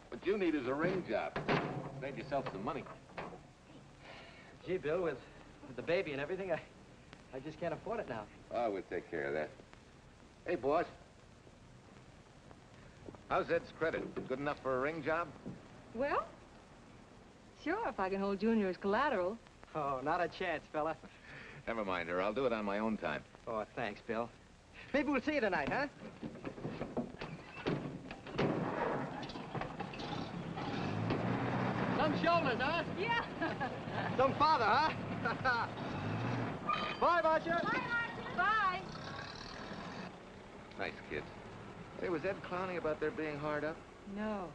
What you need is a ring job. Save yourself some money. Gee, Bill, with the baby and everything, I just can't afford it now. Oh, we'll take care of that. Hey, boss. How's Ed's credit? Good enough for a ring job? Well, sure, if I can hold Junior as collateral. Oh, not a chance, fella. Never mind her. I'll do it on my own time. Oh, thanks, Bill. Maybe we'll see you tonight, huh? Some shoulders, huh? Yeah. Some father, huh? Bye, Marcia. Bye, Marcia. Bye. Nice kids. Hey, was Ed clowning about their being hard up? No.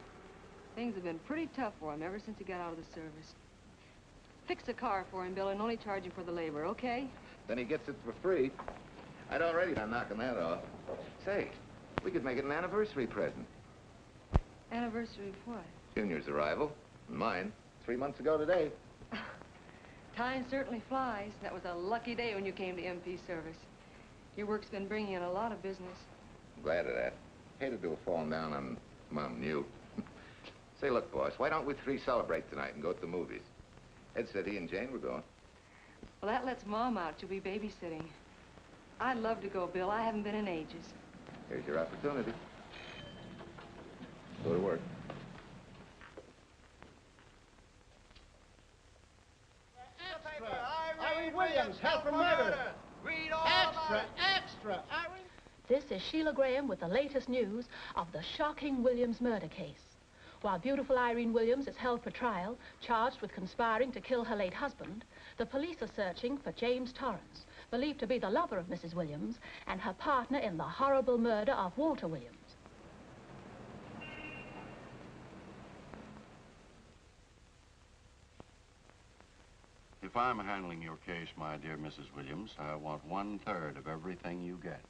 Things have been pretty tough for him ever since he got out of the service. Fix a car for him, Bill, and only charge him for the labor, okay? Then he gets it for free. I'd already been knocking that off. Say, we could make it an anniversary present. Anniversary of what? Junior's arrival, and mine, 3 months ago today. Time certainly flies. That was a lucky day when you came to MP service. Your work's been bringing in a lot of business. I'm glad of that. Hated to have fallen down on Mom and you. Say, look, boss, why don't we three celebrate tonight and go to the movies? Ed said he and Jane were going. Well, that lets Mom out. She'll be babysitting. I'd love to go, Bill. I haven't been in ages. Here's your opportunity. Go to work. Irene Williams, held for murder. Read all Extra, extra. Irene. This is Sheila Graham with the latest news of the shocking Williams murder case. While beautiful Irene Williams is held for trial, charged with conspiring to kill her late husband, the police are searching for James Torrance, believed to be the lover of Mrs. Williams and her partner in the horrible murder of Walter Williams. If I'm handling your case, my dear Mrs. Williams, I want 1/3 of everything you get.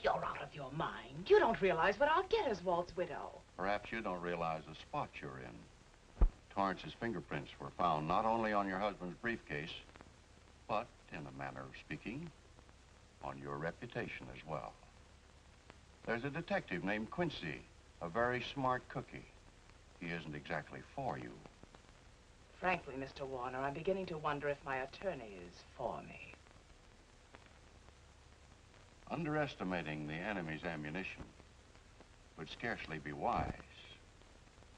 You're out of your mind. You don't realize what I'll get as Walt's widow. Perhaps you don't realize the spot you're in. Torrance's fingerprints were found not only on your husband's briefcase, but, in a manner of speaking, on your reputation as well. There's a detective named Quincy, a very smart cookie. He isn't exactly for you. Frankly, Mr. Warner, I'm beginning to wonder if my attorney is for me. Underestimating the enemy's ammunition would scarcely be wise.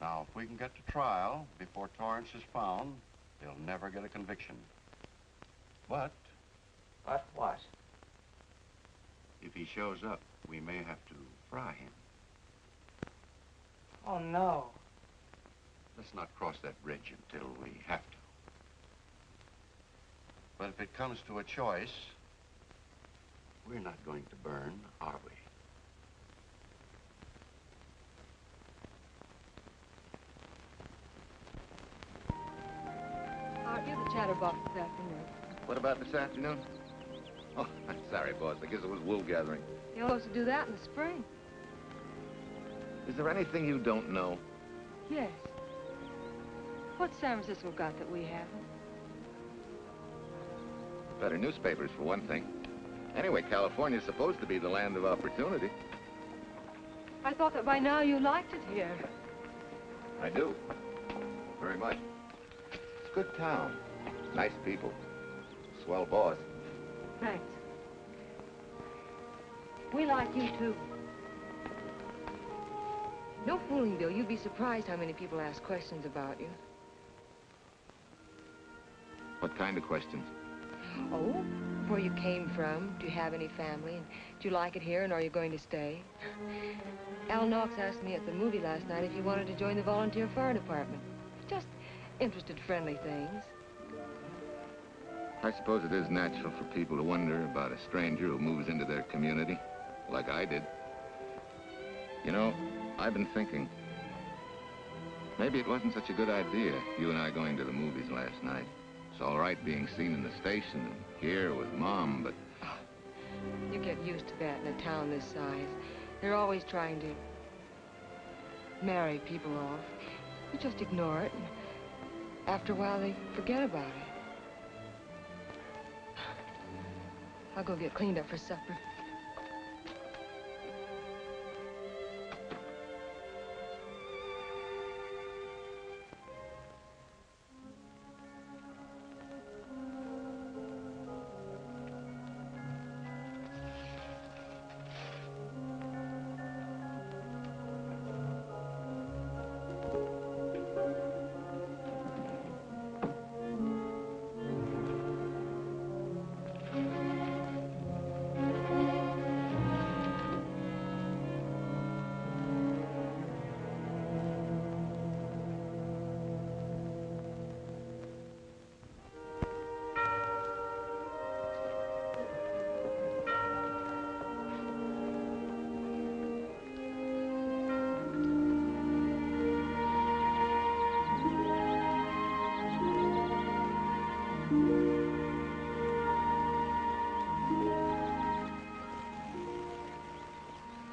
Now, if we can get to trial before Torrance is found, they'll never get a conviction. But... But what? if he shows up, we may have to fry him. Oh, no. Let's not cross that bridge until we have to. But if it comes to a choice, we're not going to burn, are we? Aren't you the chatterbox this afternoon? What about this afternoon? Oh, I'm sorry, boss. I guess it was wool gathering. You're supposed to do that in the spring. Is there anything you don't know? Yes. What's San Francisco got that we haven't? Better newspapers, for one thing. Anyway, California's supposed to be the land of opportunity. I thought that by now you liked it here. I do. Very much. It's a good town. Nice people. Swell boss. Thanks. We like you, too. No fooling, Bill. You'd be surprised how many people ask questions about you. What kind of questions? Oh, where you came from, do you have any family, and do you like it here, and are you going to stay? Al Knox asked me at the movie last night if you wanted to join the volunteer fire department. Just interested, friendly things. I suppose it is natural for people to wonder about a stranger who moves into their community, like I did. You know, I've been thinking, maybe it wasn't such a good idea, you and I going to the movies last night. It's all right being seen in the station and here with Mom, but... Oh, you get used to that in a town this size. They're always trying to marry people off. You just ignore it, and after a while they forget about it. I'll go get cleaned up for supper.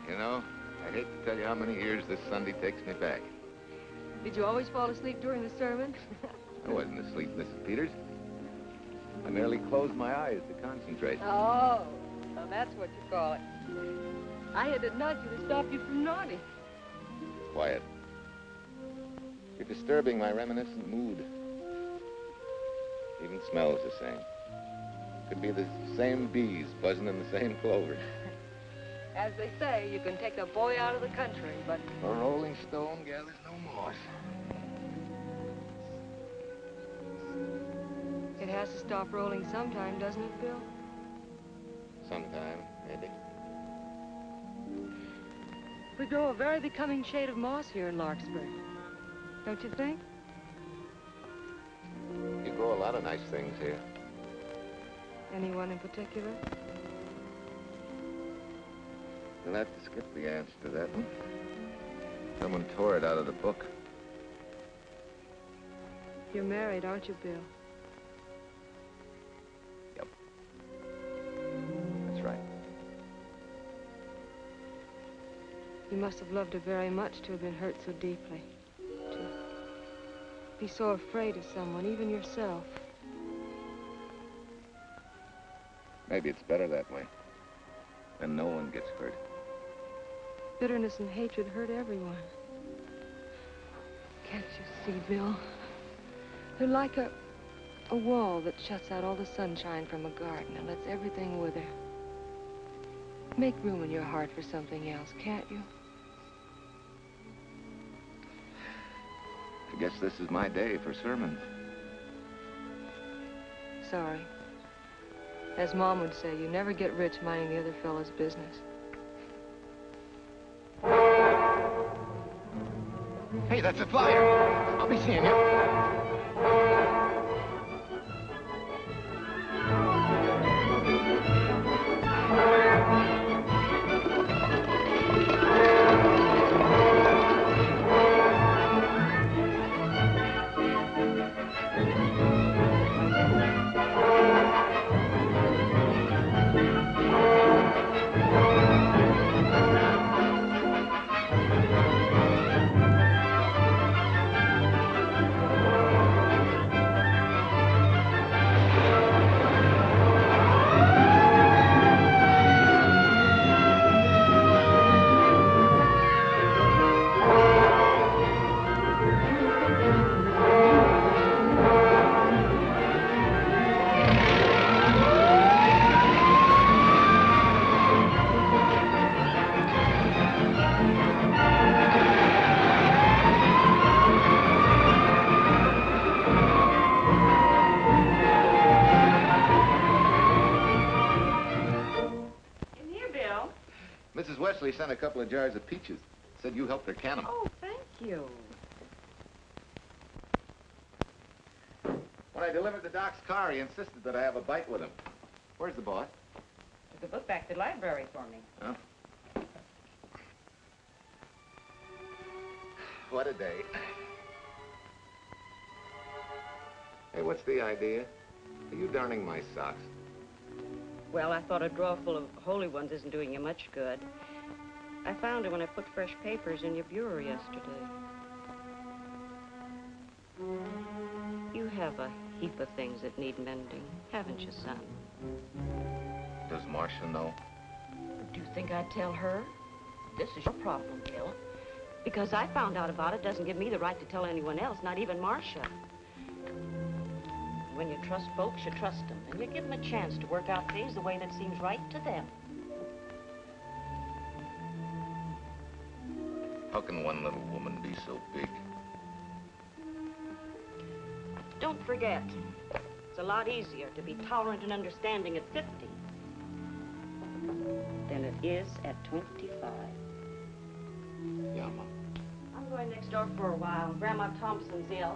You know, I hate to tell you how many years this Sunday takes me back. Did you always fall asleep during the sermon? I wasn't asleep, Mrs. Peters. I merely closed my eyes to concentrate. Oh, well, that's what you call it. I had to nudge you to stop you from nodding. Quiet. You're disturbing my reminiscent mood. Even smells the same. Could be the same bees buzzing in the same clover. As they say, you can take the boy out of the country, but... A rolling stone gathers no moss. It has to stop rolling sometime, doesn't it, Bill? Sometime, maybe. We grow a very becoming shade of moss here in Larkspur. Don't you think? You grow a lot of nice things here. Anyone in particular? You'll have to skip the answer to that one. Someone tore it out of the book. You're married, aren't you, Bill? Yep. That's right. You must have loved her very much to have been hurt so deeply. To be so afraid of someone, even yourself. Maybe it's better that way. Then no one gets hurt. Bitterness and hatred hurt everyone. Can't you see, Bill? They're like a wall that shuts out all the sunshine from a garden and lets everything wither. Make room in your heart for something else, can't you? I guess this is my day for sermons. Sorry. As Mom would say, you never get rich minding the other fellow's business. Hey, that's a flyer. I'll be seeing you. Wesley sent a couple of jars of peaches. Said you helped her can them. Oh, thank you. When I delivered the doc's car, he insisted that I have a bite with him. Where's the boss? Took the book back to the library for me. Huh? What a day. Hey, what's the idea? Are you darning my socks? Well, I thought a drawer full of holy ones isn't doing you much good. I found it when I put fresh papers in your bureau yesterday. You have a heap of things that need mending, haven't you, son? Does Marcia know? Do you think I'd tell her? This is your problem, Bill. Because I found out about it doesn't give me the right to tell anyone else, not even Marcia. When you trust folks, you trust them, and you give them a chance to work out things the way that seems right to them. How can one little woman be so big? Don't forget, it's a lot easier to be tolerant and understanding at 50 than it is at 25. Yeah, Mom. I'm going next door for a while. Grandma Thompson's ill.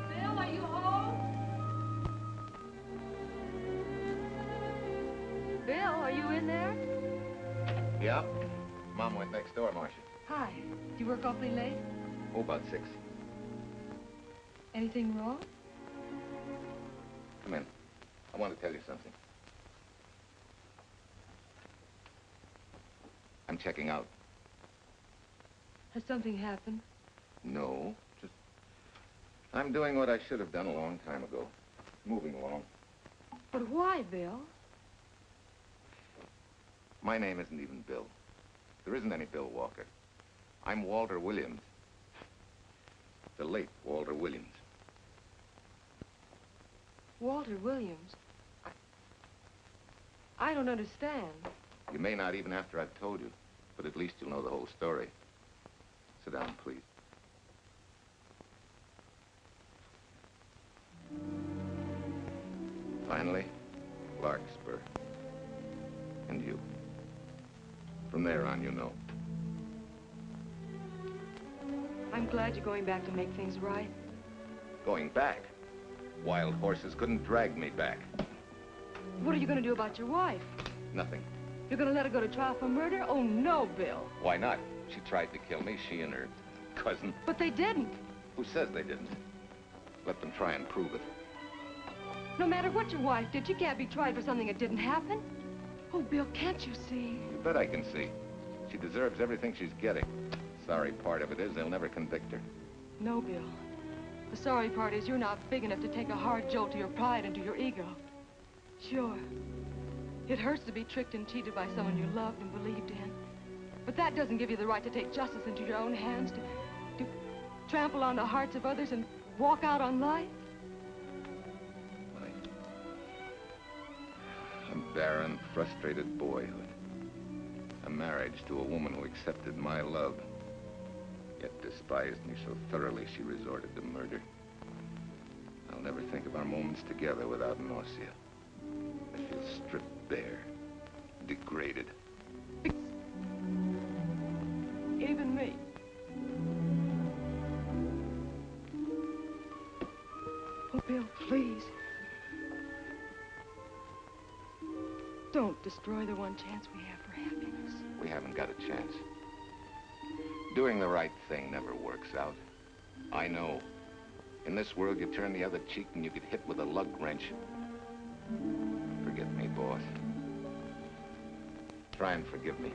Bill, are you home? Bill, are you in there? Yeah. Mom went next door, Marcia. Hi. Do you work awfully late? Oh, about 6. Anything wrong? Come in. I want to tell you something. I'm checking out. Has something happened? No, just... I'm doing what I should have done a long time ago. Moving along. But why, Bill? My name isn't even Bill. There isn't any Bill Walker. I'm Walter Williams. The late Walter Williams. Walter Williams? I don't understand. You may not even after I've told you, but at least you'll know the whole story. Sit down, please. Finally, Larkspur. And you. From there on, you know. I'm glad you're going back to make things right. Going back? Wild horses couldn't drag me back. What are you going to do about your wife? Nothing. You're going to let her go to trial for murder? Oh, no, Bill. Why not? She tried to kill me, she and her cousin. But they didn't. Who says they didn't? Let them try and prove it. No matter what your wife did, she can't be tried for something that didn't happen. Oh, Bill, can't you see? You bet I can see. She deserves everything she's getting. Sorry part of it is they'll never convict her. No, Bill. The sorry part is you're not big enough to take a hard jolt to your pride and to your ego. Sure. It hurts to be tricked and cheated by someone you loved and believed in. But that doesn't give you the right to take justice into your own hands, to trample on the hearts of others and walk out on life. A barren, frustrated boyhood. A marriage to a woman who accepted my love, yet despised me so thoroughly she resorted to murder. I'll never think of our moments together without nausea. I feel stripped bare, degraded. Even me. Oh, Bill, please. Don't destroy the one chance we have for happiness. We haven't got a chance. Doing the right thing never works out. I know. In this world, you turn the other cheek and you get hit with a lug wrench. Forget me, boss. Try and forgive me.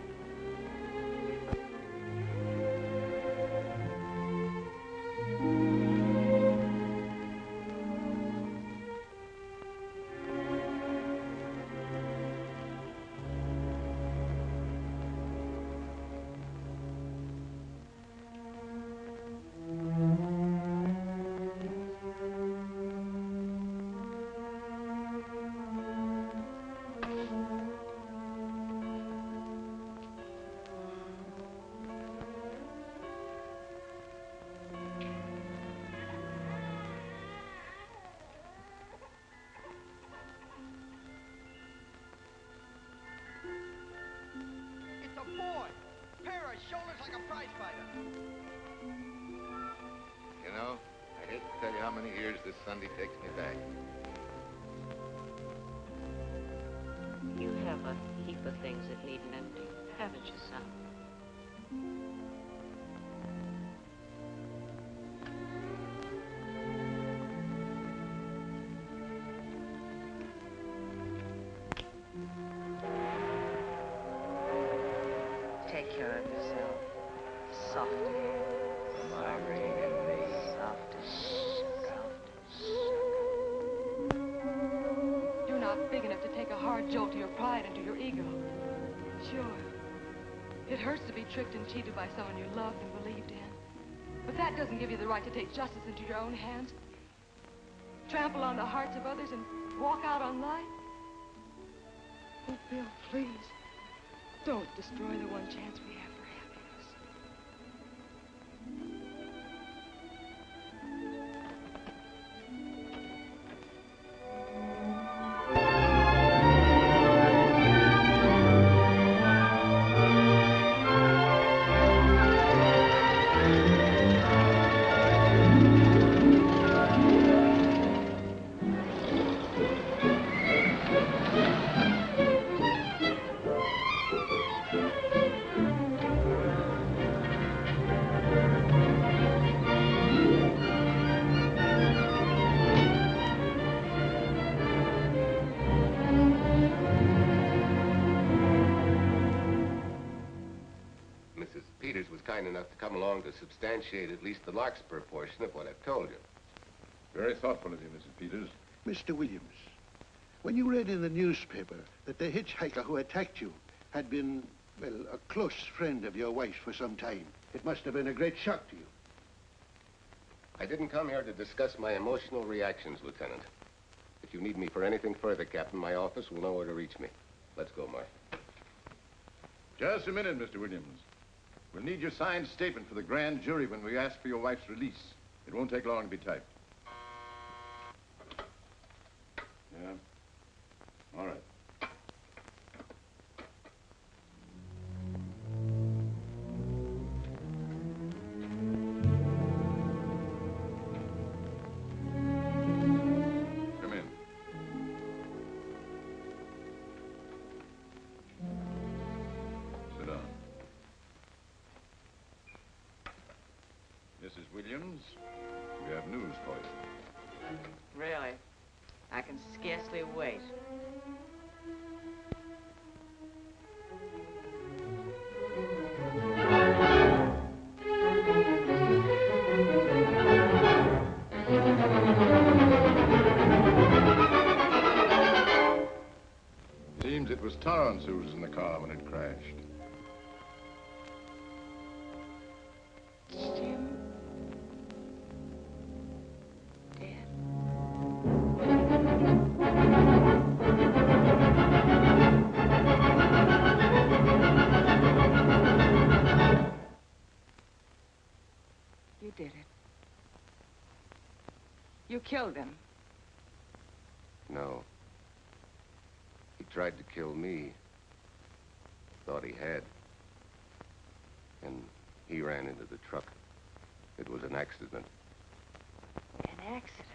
like a prize fighter. You know, I hate to tell you how many years this Sunday takes me back. You have a heap of things that need mending, haven't you, son? Take care of yourself. Soft. You're not big enough to take a hard jolt to your pride and to your ego. Sure. It hurts to be tricked and cheated by someone you loved and believed in. But that doesn't give you the right to take justice into your own hands. Trample on the hearts of others and walk out on life. Oh, Bill, please. Don't destroy the one chance we have for happiness. Mrs. Peters was kind enough to come along to substantiate at least the Larkspur portion of what I've told you. Very thoughtful of you, Mrs. Peters. Mr. Williams, when you read in the newspaper that the hitchhiker who attacked you had been, well, a close friend of your wife's for some time, it must have been a great shock to you. I didn't come here to discuss my emotional reactions, Lieutenant. If you need me for anything further, Captain, my office will know where to reach me. Let's go, Mark. Just a minute, Mr. Williams. We'll need your signed statement for the grand jury when we ask for your wife's release. It won't take long to be typed. Yeah? All right. Come in. Sit down. Mrs. Williams, we have news for you. Really? I can scarcely wait. Seems it was Torrance who was in the car when it crashed. Jim? You did it. You killed him. No. He tried to kill me. Thought he had. And he ran into the truck. It was an accident. An accident?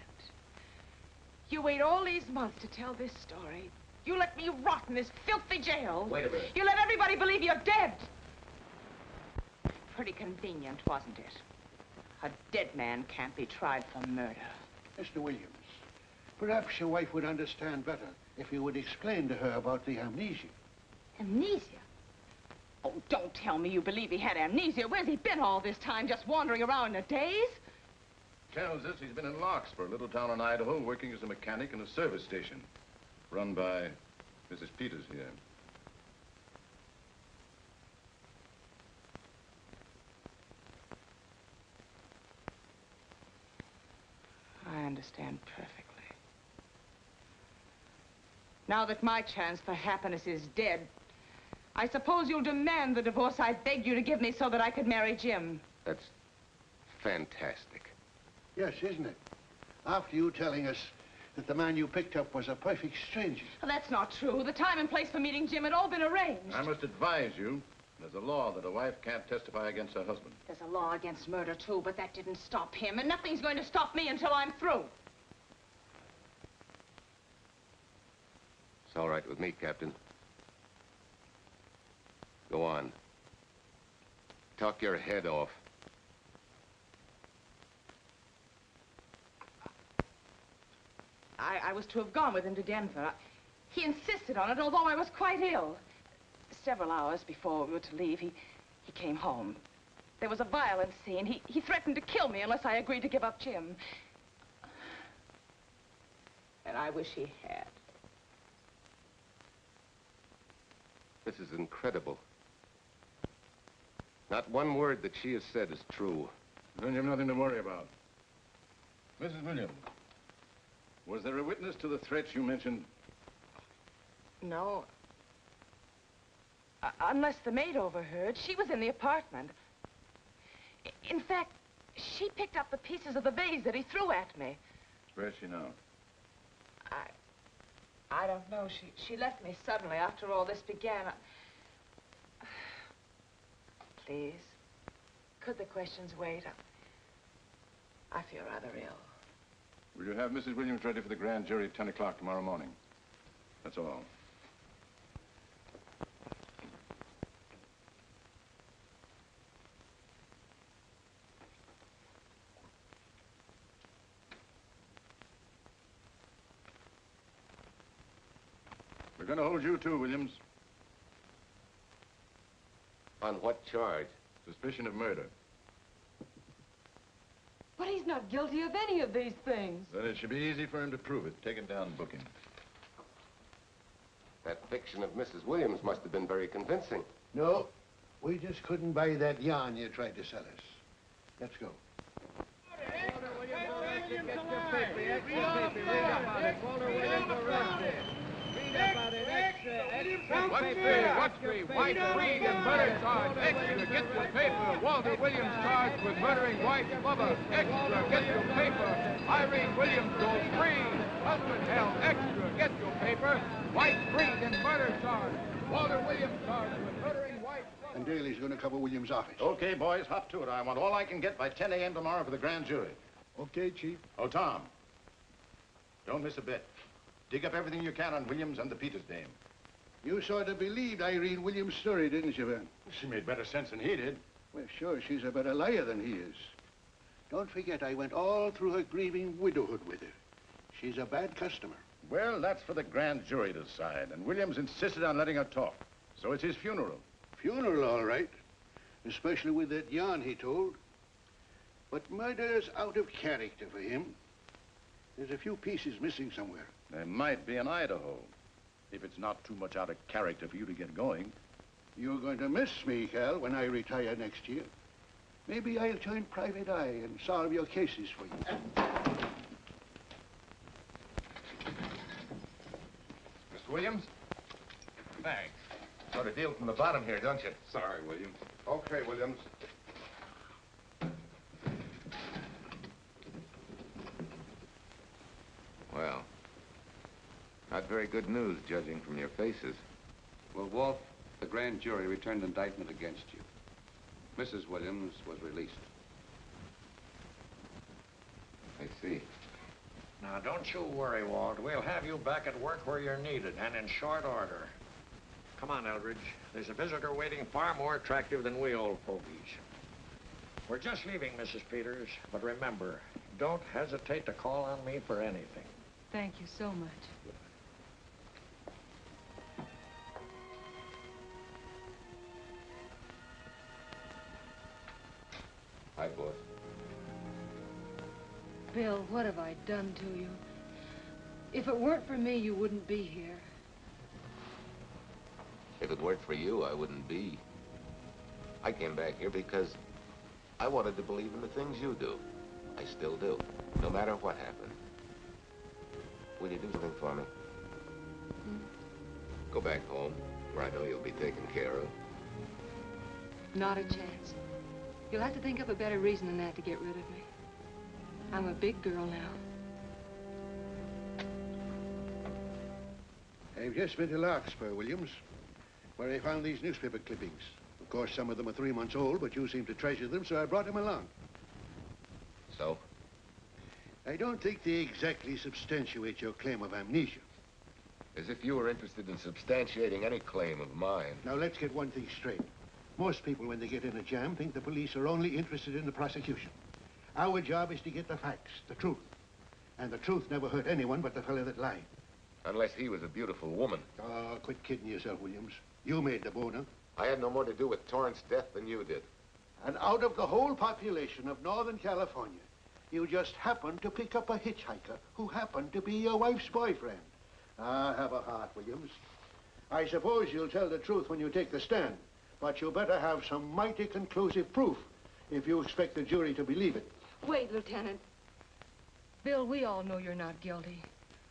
You wait all these months to tell this story. You let me rot in this filthy jail. Wait a minute. You let everybody believe you're dead. Pretty convenient, wasn't it? A dead man can't be tried for murder. Mr. Williams, perhaps your wife would understand better if you would explain to her about the amnesia. Amnesia? Oh, don't tell me you believe he had amnesia. Where's he been all this time, just wandering around in a daze? Tells us he's been in Larkspur, a little town in Idaho, working as a mechanic in a service station. Run by Mrs. Peters here. I understand perfectly. Now that my chance for happiness is dead, I suppose you'll demand the divorce I begged you to give me so that I could marry Jim. That's fantastic. Yes, isn't it? After you telling us that the man you picked up was a perfect stranger. Well, that's not true. The time and place for meeting Jim had all been arranged. I must advise you There's a law that a wife can't testify against her husband. There's a law against murder, too, but that didn't stop him, and nothing's going to stop me until I'm through. It's all right with me, Captain. Go on. Talk your head off. I was to have gone with him to Denver. He insisted on it, although I was quite ill. Several hours before we were to leave, he came home. There was a violent scene. He threatened to kill me unless I agreed to give up Jim. And I wish he had. This is incredible. Not one word that she has said is true. Then you have nothing to worry about. Mrs. Williams, was there a witness to the threats you mentioned? No. Unless the maid overheard. She was in the apartment. In fact, she picked up the pieces of the vase that he threw at me. Where's she now? I don't know. She left me suddenly after all this began. Please, could the questions wait? I feel rather ill. Will you have Mrs. Williams ready for the grand jury at 10 o'clock tomorrow morning? That's all. We're going to hold you too, Williams. On what charge? Suspicion of murder. But he's not guilty of any of these things. Then it should be easy for him to prove it. Take him down and book him. That fiction of Mrs. Williams must have been very convincing. No, we just couldn't buy that yarn you tried to sell us. Let's go. What's three? White, Reed, and murder charge. Extra, get your paper. Walter Williams charged with murdering White's lover. Extra, get your paper. Irene Williams goes free. Husband held. Extra, get your paper. White, Reed, and murder charge. Walter Williams charged with murdering White's lover. And Daly's going to cover Williams' office. Okay, boys, hop to it. I want all I can get by 10 a.m. tomorrow for the grand jury. Okay, Chief. Oh, Tom, don't miss a bit. Dig up everything you can on Williams and the Peters dame. You sort of believed Irene Williams' story, didn't you, Ben? She made better sense than he did. Well, sure, she's a better liar than he is. Don't forget, I went all through her grieving widowhood with her. She's a bad customer. Well, that's for the grand jury to decide, and Williams insisted on letting her talk. So it's his funeral. Funeral, all right. Especially with that yarn he told. But murder's out of character for him. There's a few pieces missing somewhere. There might be in Idaho, if it's not too much out of character for you to get going. You're going to miss me, Cal, when I retire next year. Maybe I'll join Private Eye and solve your cases for you. Mr. Williams? Thanks. Sort of deal from the bottom here, don't you? Sorry, Williams. Okay, Williams. Well, not very good news, judging from your faces. Well, Walt, the grand jury returned indictment against you. Mrs. Williams was released. I see. Now, don't you worry, Walt. We'll have you back at work where you're needed, and in short order. Come on, Eldridge. There's a visitor waiting far more attractive than we old fogies. We're just leaving, Mrs. Peters, but remember, don't hesitate to call on me for anything. Thank you so much. Hi, boss. Bill, what have I done to you? If it weren't for me, you wouldn't be here. If it weren't for you, I wouldn't be. I came back here because I wanted to believe in the things you do. I still do, no matter what happened. Will you do something for me? Go back home, where I know you'll be taken care of. Not a chance. You'll have to think up a better reason than that to get rid of me. I'm a big girl now. I've just been to Larkspur, Williams, where I found these newspaper clippings. Of course, some of them are 3 months old, but you seem to treasure them, so I brought them along. So? I don't think they exactly substantiate your claim of amnesia. As if you were interested in substantiating any claim of mine. Now, let's get one thing straight. Most people, when they get in a jam, think the police are only interested in the prosecution. Our job is to get the facts, the truth. And the truth never hurt anyone but the fellow that lied. Unless he was a beautiful woman. Oh, quit kidding yourself, Williams. You made the boner. I had no more to do with Torrance's death than you did. And out of the whole population of Northern California, you just happened to pick up a hitchhiker who happened to be your wife's boyfriend. Ah, have a heart, Williams. I suppose you'll tell the truth when you take the stand, but you better have some mighty conclusive proof if you expect the jury to believe it. Wait, Lieutenant. Bill, we all know you're not guilty,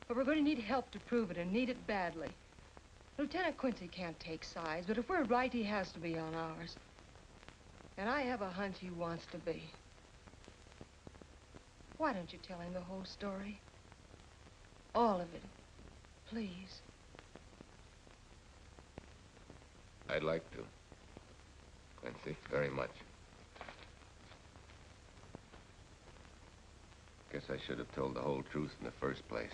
but we're going to need help to prove it, and need it badly. Lieutenant Quincy can't take sides, but if we're right, he has to be on ours. And I have a hunch he wants to be. Why don't you tell him the whole story? All of it, please. I'd like to. Quincy, very much. Guess I should have told the whole truth in the first place.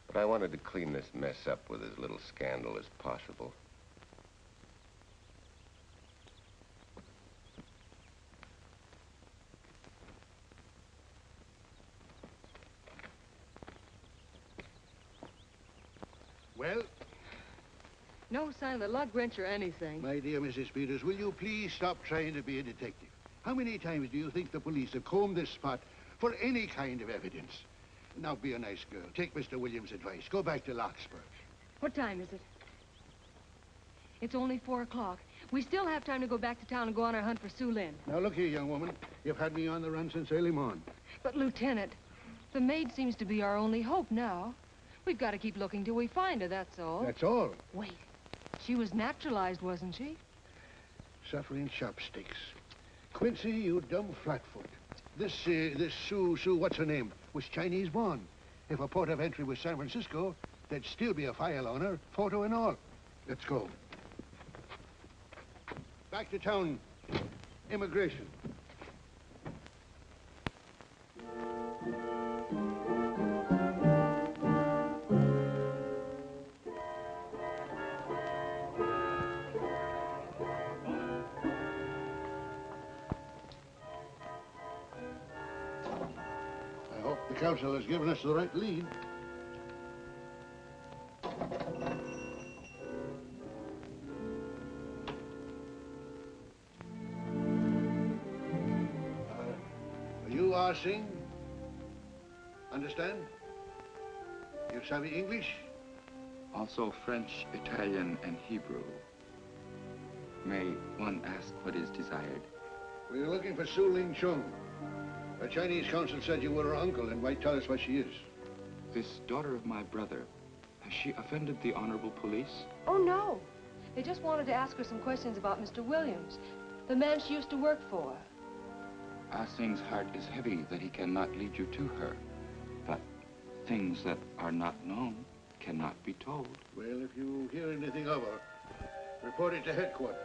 But I wanted to clean this mess up with as little scandal as possible. Well? No sign of the lug wrench or anything. My dear Mrs. Peters, will you please stop trying to be a detective? How many times do you think the police have combed this spot for any kind of evidence? Now, be a nice girl. Take Mr. Williams' advice. Go back to Larkspur. What time is it? It's only 4 o'clock. We still have time to go back to town and go on our hunt for Sue Lynn. Now, look here, young woman. You've had me on the run since early morning. But, Lieutenant, the maid seems to be our only hope now. We've got to keep looking till we find her, that's all. That's all? Wait. She was naturalized, wasn't she? Suffering chopsticks. Quincy, you dumb flatfoot. This Sue, what's her name, was Chinese born. If her port of entry was San Francisco, there'd still be a file on her, photo and all. Let's go. Back to town. Immigration. The council has given us the right lead. You are Singh? Understand? You savvy English? Also French, Italian, and Hebrew. May one ask what is desired? We're looking for Su Ling Chung. The Chinese consul said you were her uncle and might tell us what she is. This daughter of my brother, has she offended the honorable police? Oh, no. They just wanted to ask her some questions about Mr. Williams, the man she used to work for. Ah Singh's heart is heavy that he cannot lead you to her. But things that are not known cannot be told. Well, if you hear anything of her, report it to headquarters.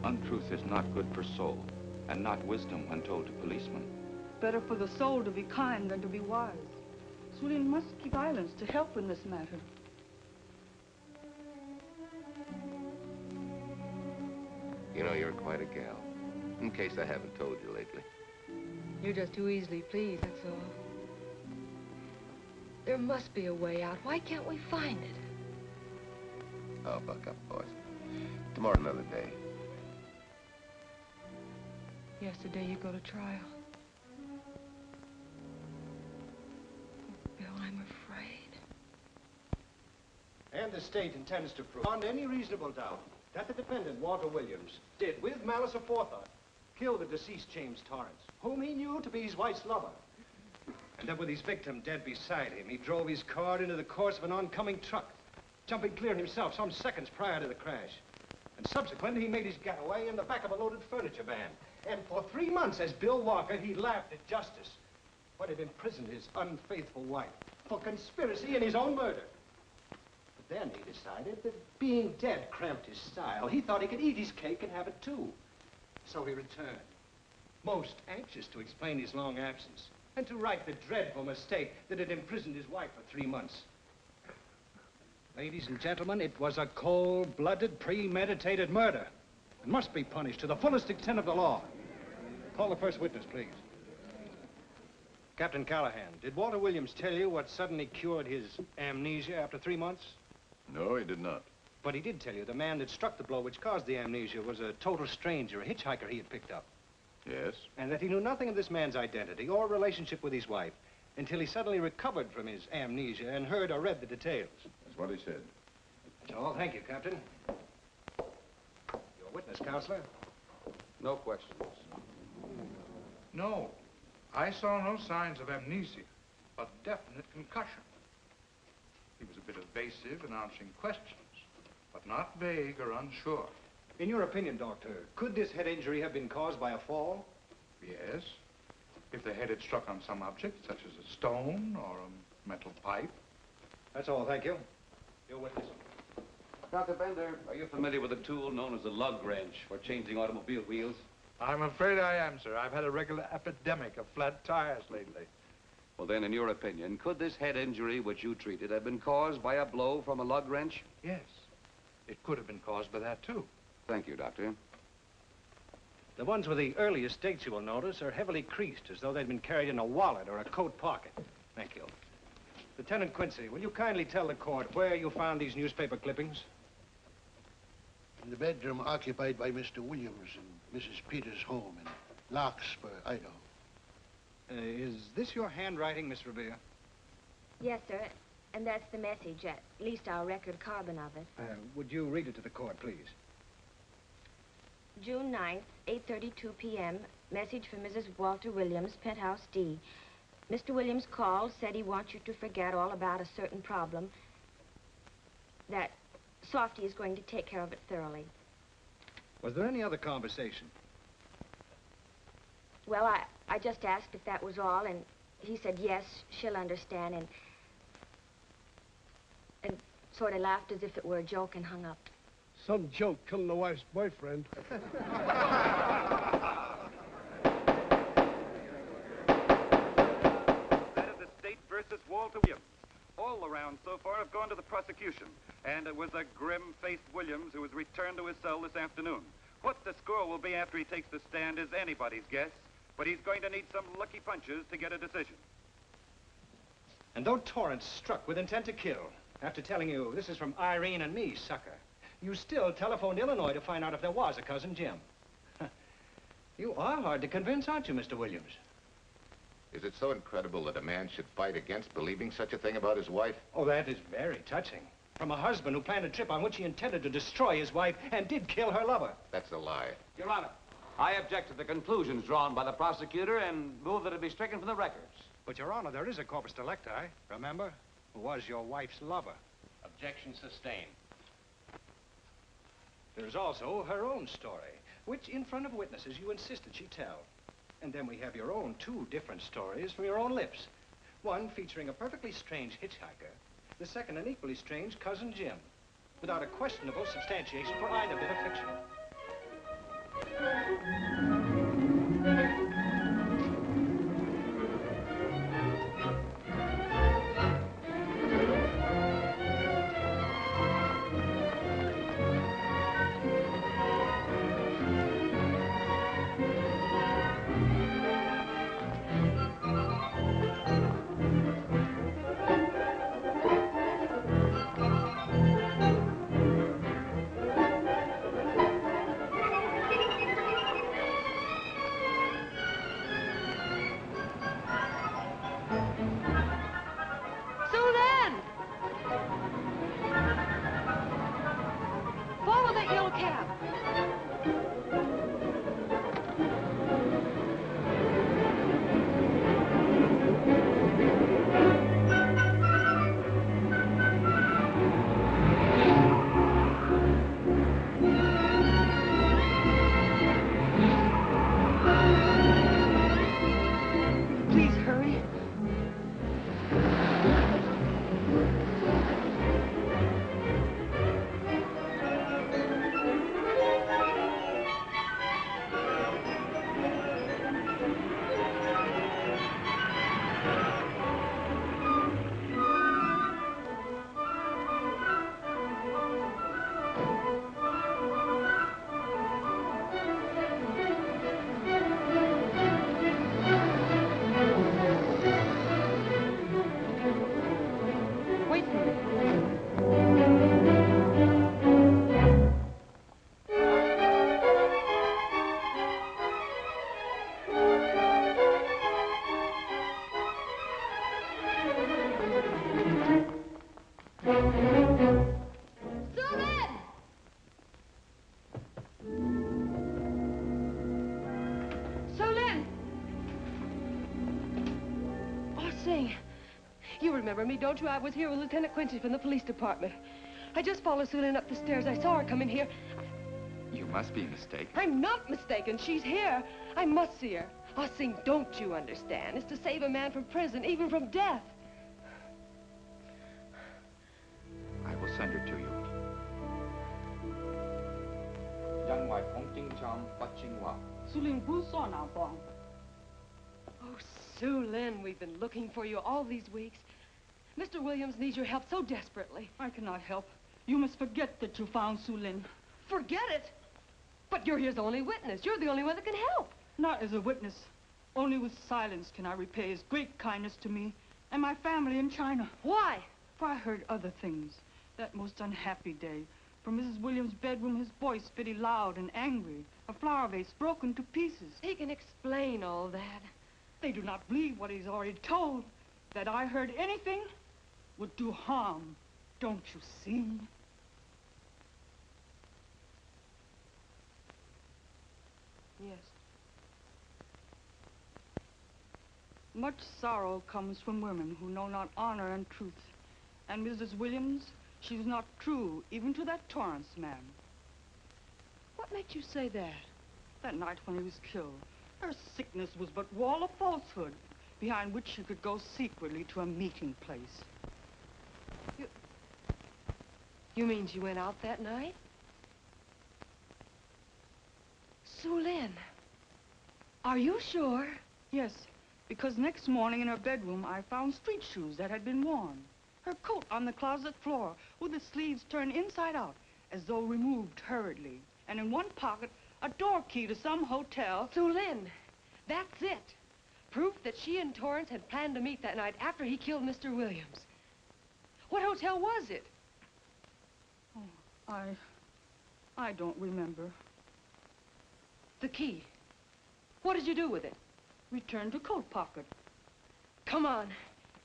Untruth is not good for soul, and not wisdom when told to policemen. Better for the soul to be kind than to be wise. Su Lin must keep silence to help in this matter. You know, you're quite a gal. In case I haven't told you lately. You're just too easily pleased, that's all. There must be a way out. Why can't we find it? Oh, buck up, boys. Tomorrow, another day. Yesterday you go to trial. Bill, I'm afraid. And the state intends to prove, beyond any reasonable doubt, that the defendant, Walter Williams, did, with malice aforethought, kill the deceased James Torrance, whom he knew to be his wife's lover. And that with his victim dead beside him, he drove his car into the course of an oncoming truck, jumping clear himself some seconds prior to the crash. And subsequently, he made his getaway in the back of a loaded furniture van. And for 3 months, as Bill Walker, he laughed at justice. What had imprisoned his unfaithful wife for conspiracy in his own murder. But then he decided that being dead cramped his style. He thought he could eat his cake and have it too. So he returned, most anxious to explain his long absence and to right the dreadful mistake that had imprisoned his wife for 3 months. Ladies and gentlemen, it was a cold-blooded, premeditated murder and must be punished to the fullest extent of the law. Call the first witness, please. Captain Callahan, did Walter Williams tell you what suddenly cured his amnesia after 3 months? No, he did not. But he did tell you the man that struck the blow which caused the amnesia was a total stranger, a hitchhiker he had picked up. Yes? And that he knew nothing of this man's identity or relationship with his wife until he suddenly recovered from his amnesia and heard or read the details. That's what he said. That's all. Thank you, Captain. Your witness, Counselor. No questions. No. I saw no signs of amnesia, but definite concussion. He was a bit evasive in answering questions, but not vague or unsure. In your opinion, Doctor, could this head injury have been caused by a fall? Yes. If the head had struck on some object, such as a stone or a metal pipe. That's all, thank you. Your witness. Dr. Bender, are you familiar with a tool known as a lug wrench for changing automobile wheels? I'm afraid I am, sir. I've had a regular epidemic of flat tires lately. Well, then, in your opinion, could this head injury which you treated have been caused by a blow from a lug wrench? Yes. It could have been caused by that, too. Thank you, Doctor. The ones with the earliest dates, you will notice, are heavily creased, as though they'd been carried in a wallet or a coat pocket. Thank you. Lieutenant Quincy, will you kindly tell the court where you found these newspaper clippings? In the bedroom occupied by Mr. Williams and Mrs. Peters' home in Larkspur, Idaho. Is this your handwriting, Miss Revere? Yes, sir. And that's the message, at least our record carbon of it. Would you read it to the court, please? June 9th, 8:32 p.m. Message from Mrs. Walter Williams, Penthouse D. Mr. Williams called, said he wants you to forget all about a certain problem, that Softy is going to take care of it thoroughly. Was there any other conversation? Well, I just asked if that was all, and he said yes, she'll understand, and sort of laughed as if it were a joke and hung up. Some joke killing the wife's boyfriend. That is the state versus Walter Williams. All the rounds so far have gone to the prosecution, and it was a grim-faced Williams who was returned to his cell this afternoon. What the score will be after he takes the stand is anybody's guess, but he's going to need some lucky punches to get a decision. And though Torrance struck with intent to kill, after telling you this is from Irene and me, sucker, you still telephoned Illinois to find out if there was a Cousin Jim. You are hard to convince, aren't you, Mr. Williams? Is it so incredible that a man should fight against believing such a thing about his wife? Oh, that is very touching. From a husband who planned a trip on which he intended to destroy his wife and did kill her lover. That's a lie. Your Honor, I object to the conclusions drawn by the prosecutor and move that it be stricken from the records. But, Your Honor, there is a corpus delicti, remember? Who was your wife's lover. Objection sustained. There's also her own story, which, in front of witnesses, you insisted she tell. And then we have your own 2 different stories from your own lips. One featuring a perfectly strange hitchhiker, the second an equally strange Cousin Jim, without a questionable substantiation for either bit of fiction. remember me, don't you? I was here with Lieutenant Quincy from the police department. I just followed Sue Lynn up the stairs. I saw her come in here. You must be mistaken. I'm not mistaken. She's here. I must see her. Ah, Sing, don't you understand? It's to save a man from prison, even from death. I will send her to you. Oh, Sue Lynn, we've been looking for you all these weeks. Mr. Williams needs your help so desperately. I cannot help. You must forget that you found Sue Lynn. Forget it? But you're his only witness. You're the only one that can help. Not as a witness. Only with silence can I repay his great kindness to me and my family in China. Why? For I heard other things. That most unhappy day. From Mrs. Williams' bedroom, his voice very loud and angry. A flower vase broken to pieces. He can explain all that. They do not believe what he's already told. That I heard anything would do harm. Don't you see? Yes. Much sorrow comes from women who know not honor and truth. And Mrs. Williams, she was not true even to that Torrance man. What makes you say that? That night when he was killed, her sickness was but wall of falsehood, behind which she could go secretly to a meeting place. You mean she went out that night? Sue Lynn, are you sure? Yes, because next morning in her bedroom, I found street shoes that had been worn. Her coat on the closet floor, with the sleeves turned inside out, as though removed hurriedly. And in one pocket, a door key to some hotel. Sue Lynn, that's it. Proof that she and Torrance had planned to meet that night after he killed Mr. Williams. What hotel was it? Oh, I don't remember. The key. What did you do with it? Returned to coat pocket. Come on.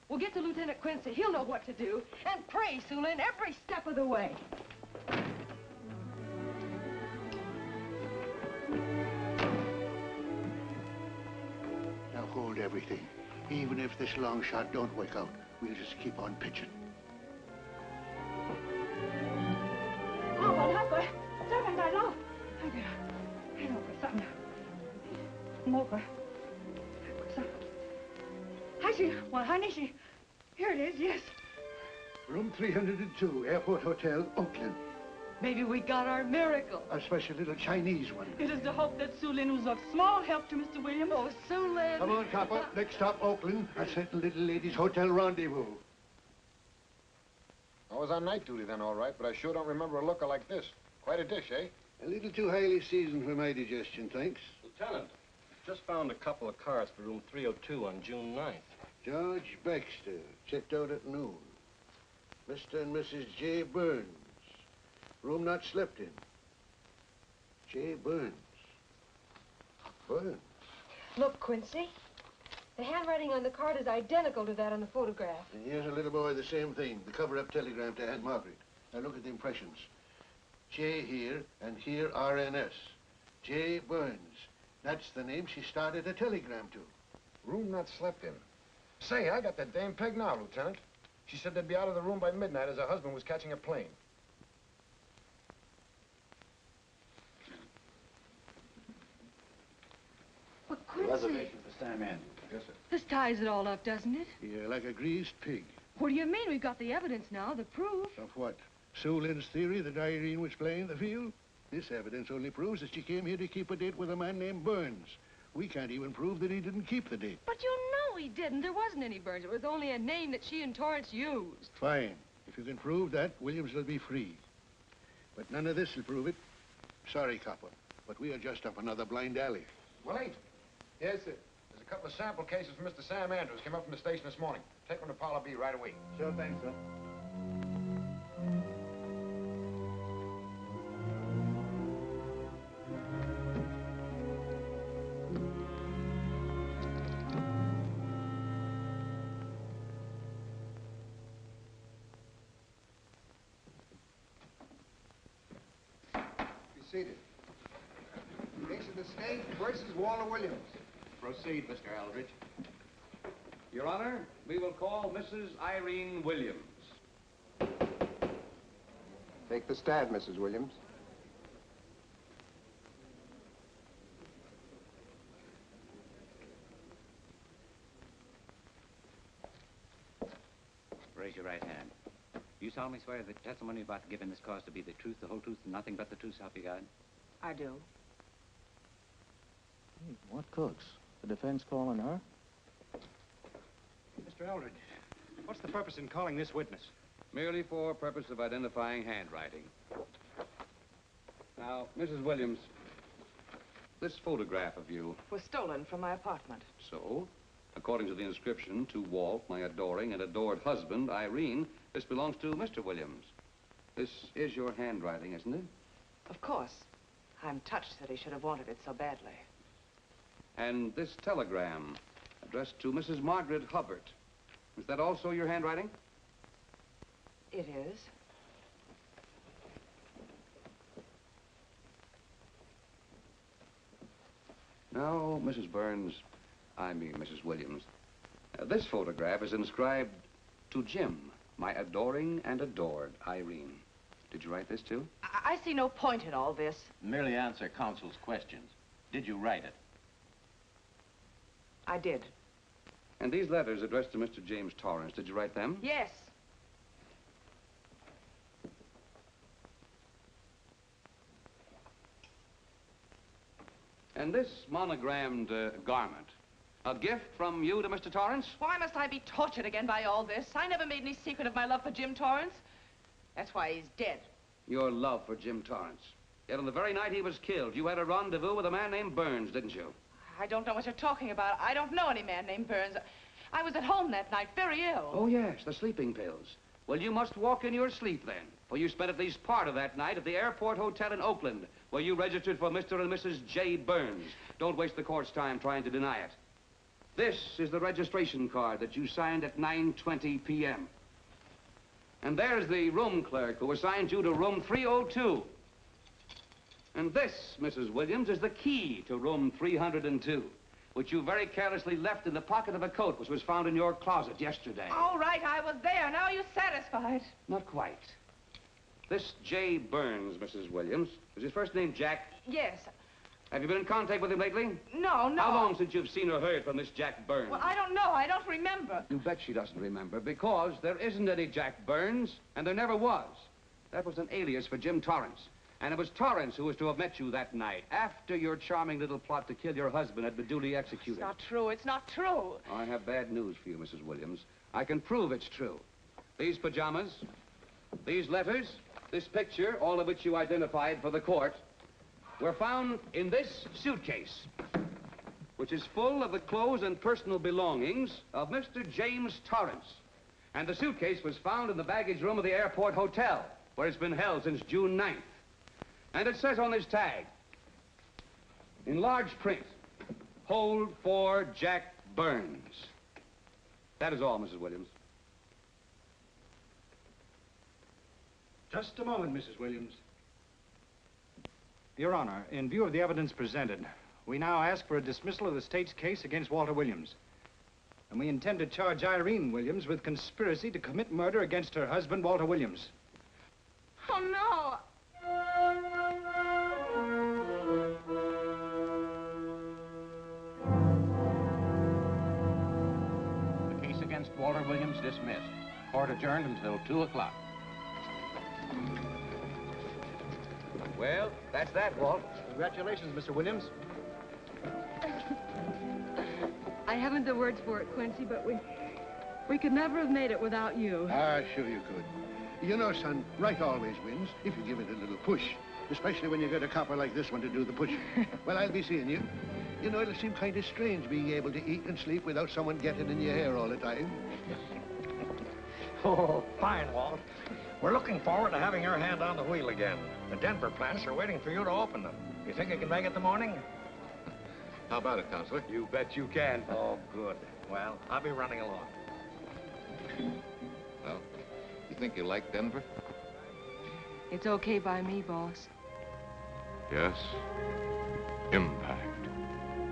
We'll get to Lieutenant Quincy. He'll know what to do. And pray, Sue Lynn, every step of the way. Now hold everything. Even if this long shot don't work out, we'll just keep on pitching. Here it is, yes. Room 302, Airport Hotel, Oakland. Maybe we got our miracle. A special little Chinese one. It is to hope that Sue Lynn was of small help to Mr. Williams. Oh, Sue Lynn. Come on, copper. Next stop, Oakland. A certain little lady's hotel rendezvous. I was on night duty then, all right, but I sure don't remember a looker like this. Quite a dish, eh? A little too highly seasoned for my digestion, thanks. Lieutenant, just found a couple of cars for room 302 on June 9th. George Baxter, checked out at noon. Mr. and Mrs. J. Burns. Room not slept in. J. Burns. Burns. Look, Quincy. The handwriting on the card is identical to that on the photograph. And here's a little boy, the same thing. The cover-up telegram to Aunt Margaret. Now look at the impressions. J here, and here RNS. J. Burns. That's the name she started a telegram to. Room not slept in. Say, I got that dame pegged now, Lieutenant. She said they'd be out of the room by midnight as her husband was catching a plane. But Quincy... Reservation for Sam Andrews. Yes, sir. This ties it all up, doesn't it? Yeah, like a greased pig. What do you mean? We've got the evidence now, the proof. Of what? Sue Lynn's theory that Irene was playing the field? This evidence only proves that she came here to keep a date with a man named Burns. We can't even prove that he didn't keep the date. But you know he didn't. There wasn't any Burns. It was only a name that she and Torrance used. Fine. If you can prove that, Williams will be free. But none of this will prove it. Sorry, copper, but we are just up another blind alley. Well, ain't. Yes, sir. There's a couple of sample cases for Mr. Sam Andrews. Came up from the station this morning. Take one to Parlor B right away. Sure thing, sir. Seated. Case of the state versus Walter Williams. Proceed, Mr. Aldrich. Your Honor, we will call Mrs. Irene Williams. Take the stand, Mrs. Williams. Raise your right hand. You solemnly swear that the testimony you're about to give in this cause to be the truth, the whole truth, and nothing but the truth, so help you God? I do. What cooks? The defense calling her? Mr. Eldridge, what's the purpose in calling this witness? Merely for purpose of identifying handwriting. Now, Mrs. Williams, this photograph of you... Was stolen from my apartment. So, according to the inscription, to Walt, my adoring and adored husband, Irene, this belongs to Mr. Williams. This is your handwriting, isn't it? Of course. I'm touched that he should have wanted it so badly. And this telegram, addressed to Mrs. Margaret Hubbard. Is that also your handwriting? It is. Now, Mrs. Burns, I mean Mrs. Williams, this photograph is inscribed to Jim, my adoring and adored Irene. Did you write this, too? I see no point in all this. Merely answer counsel's questions. Did you write it? I did. And these letters addressed to Mr. James Torrance, did you write them? Yes. And this monogrammed garment, a gift from you to Mr. Torrance? Why must I be tortured again by all this? I never made any secret of my love for Jim Torrance. That's why he's dead. Your love for Jim Torrance. Yet on the very night he was killed, you had a rendezvous with a man named Burns, didn't you? I don't know what you're talking about. I don't know any man named Burns. I was at home that night, very ill. Oh, yes, the sleeping pills. Well, you must walk in your sleep then, for you spent at least part of that night at the Airport Hotel in Oakland, where you registered for Mr. and Mrs. J. Burns. Don't waste the court's time trying to deny it. This is the registration card that you signed at 9:20 p.m. And there's the room clerk who assigned you to room 302. And this, Mrs. Williams, is the key to room 302, which you very carelessly left in the pocket of a coat which was found in your closet yesterday. All right, I was there. Now are you satisfied? Not quite. This J. Burns, Mrs. Williams, is his first name Jack? Yes. Have you been in contact with him lately? No. How long since you've seen or heard from this Jack Burns? Well, I don't know. I don't remember. You bet she doesn't remember, because there isn't any Jack Burns, and there never was. That was an alias for Jim Torrance. And it was Torrance who was to have met you that night, after your charming little plot to kill your husband had been duly executed. It's not true. It's not true. I have bad news for you, Mrs. Williams. I can prove it's true. These pajamas, these letters, this picture, all of which you identified for the court, were found in this suitcase, which is full of the clothes and personal belongings of Mr. James Torrance. And the suitcase was found in the baggage room of the Airport Hotel, where it's been held since June 9th. And it says on this tag, in large print, hold for Jack Burns. That is all, Mrs. Williams. Just a moment, Mrs. Williams. Your Honor, in view of the evidence presented, we now ask for a dismissal of the state's case against Walter Williams. And we intend to charge Irene Williams with conspiracy to commit murder against her husband, Walter Williams. Oh, no. The case against Walter Williams dismissed. Court adjourned until 2 o'clock. Well, that's that, Walt. Congratulations, Mr. Williams. I haven't the words for it, Quincy, but we could never have made it without you. Ah, sure you could. You know, son, right always wins if you give it a little push, especially when you get a copper like this one to do the pushing. Well, I'll be seeing you. You know, it'll seem kind of strange being able to eat and sleep without someone getting in your hair all the time. Oh, fine, Walt. We're looking forward to having your hand on the wheel again. The Denver plants are waiting for you to open them. You think you can make it in the morning? How about it, Counselor? You bet you can. Oh, good. Well, I'll be running along. Well, you think you like Denver? It's okay by me, boss. Yes. Impact.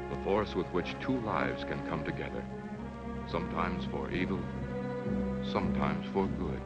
The force with which two lives can come together. Sometimes for evil, sometimes for good.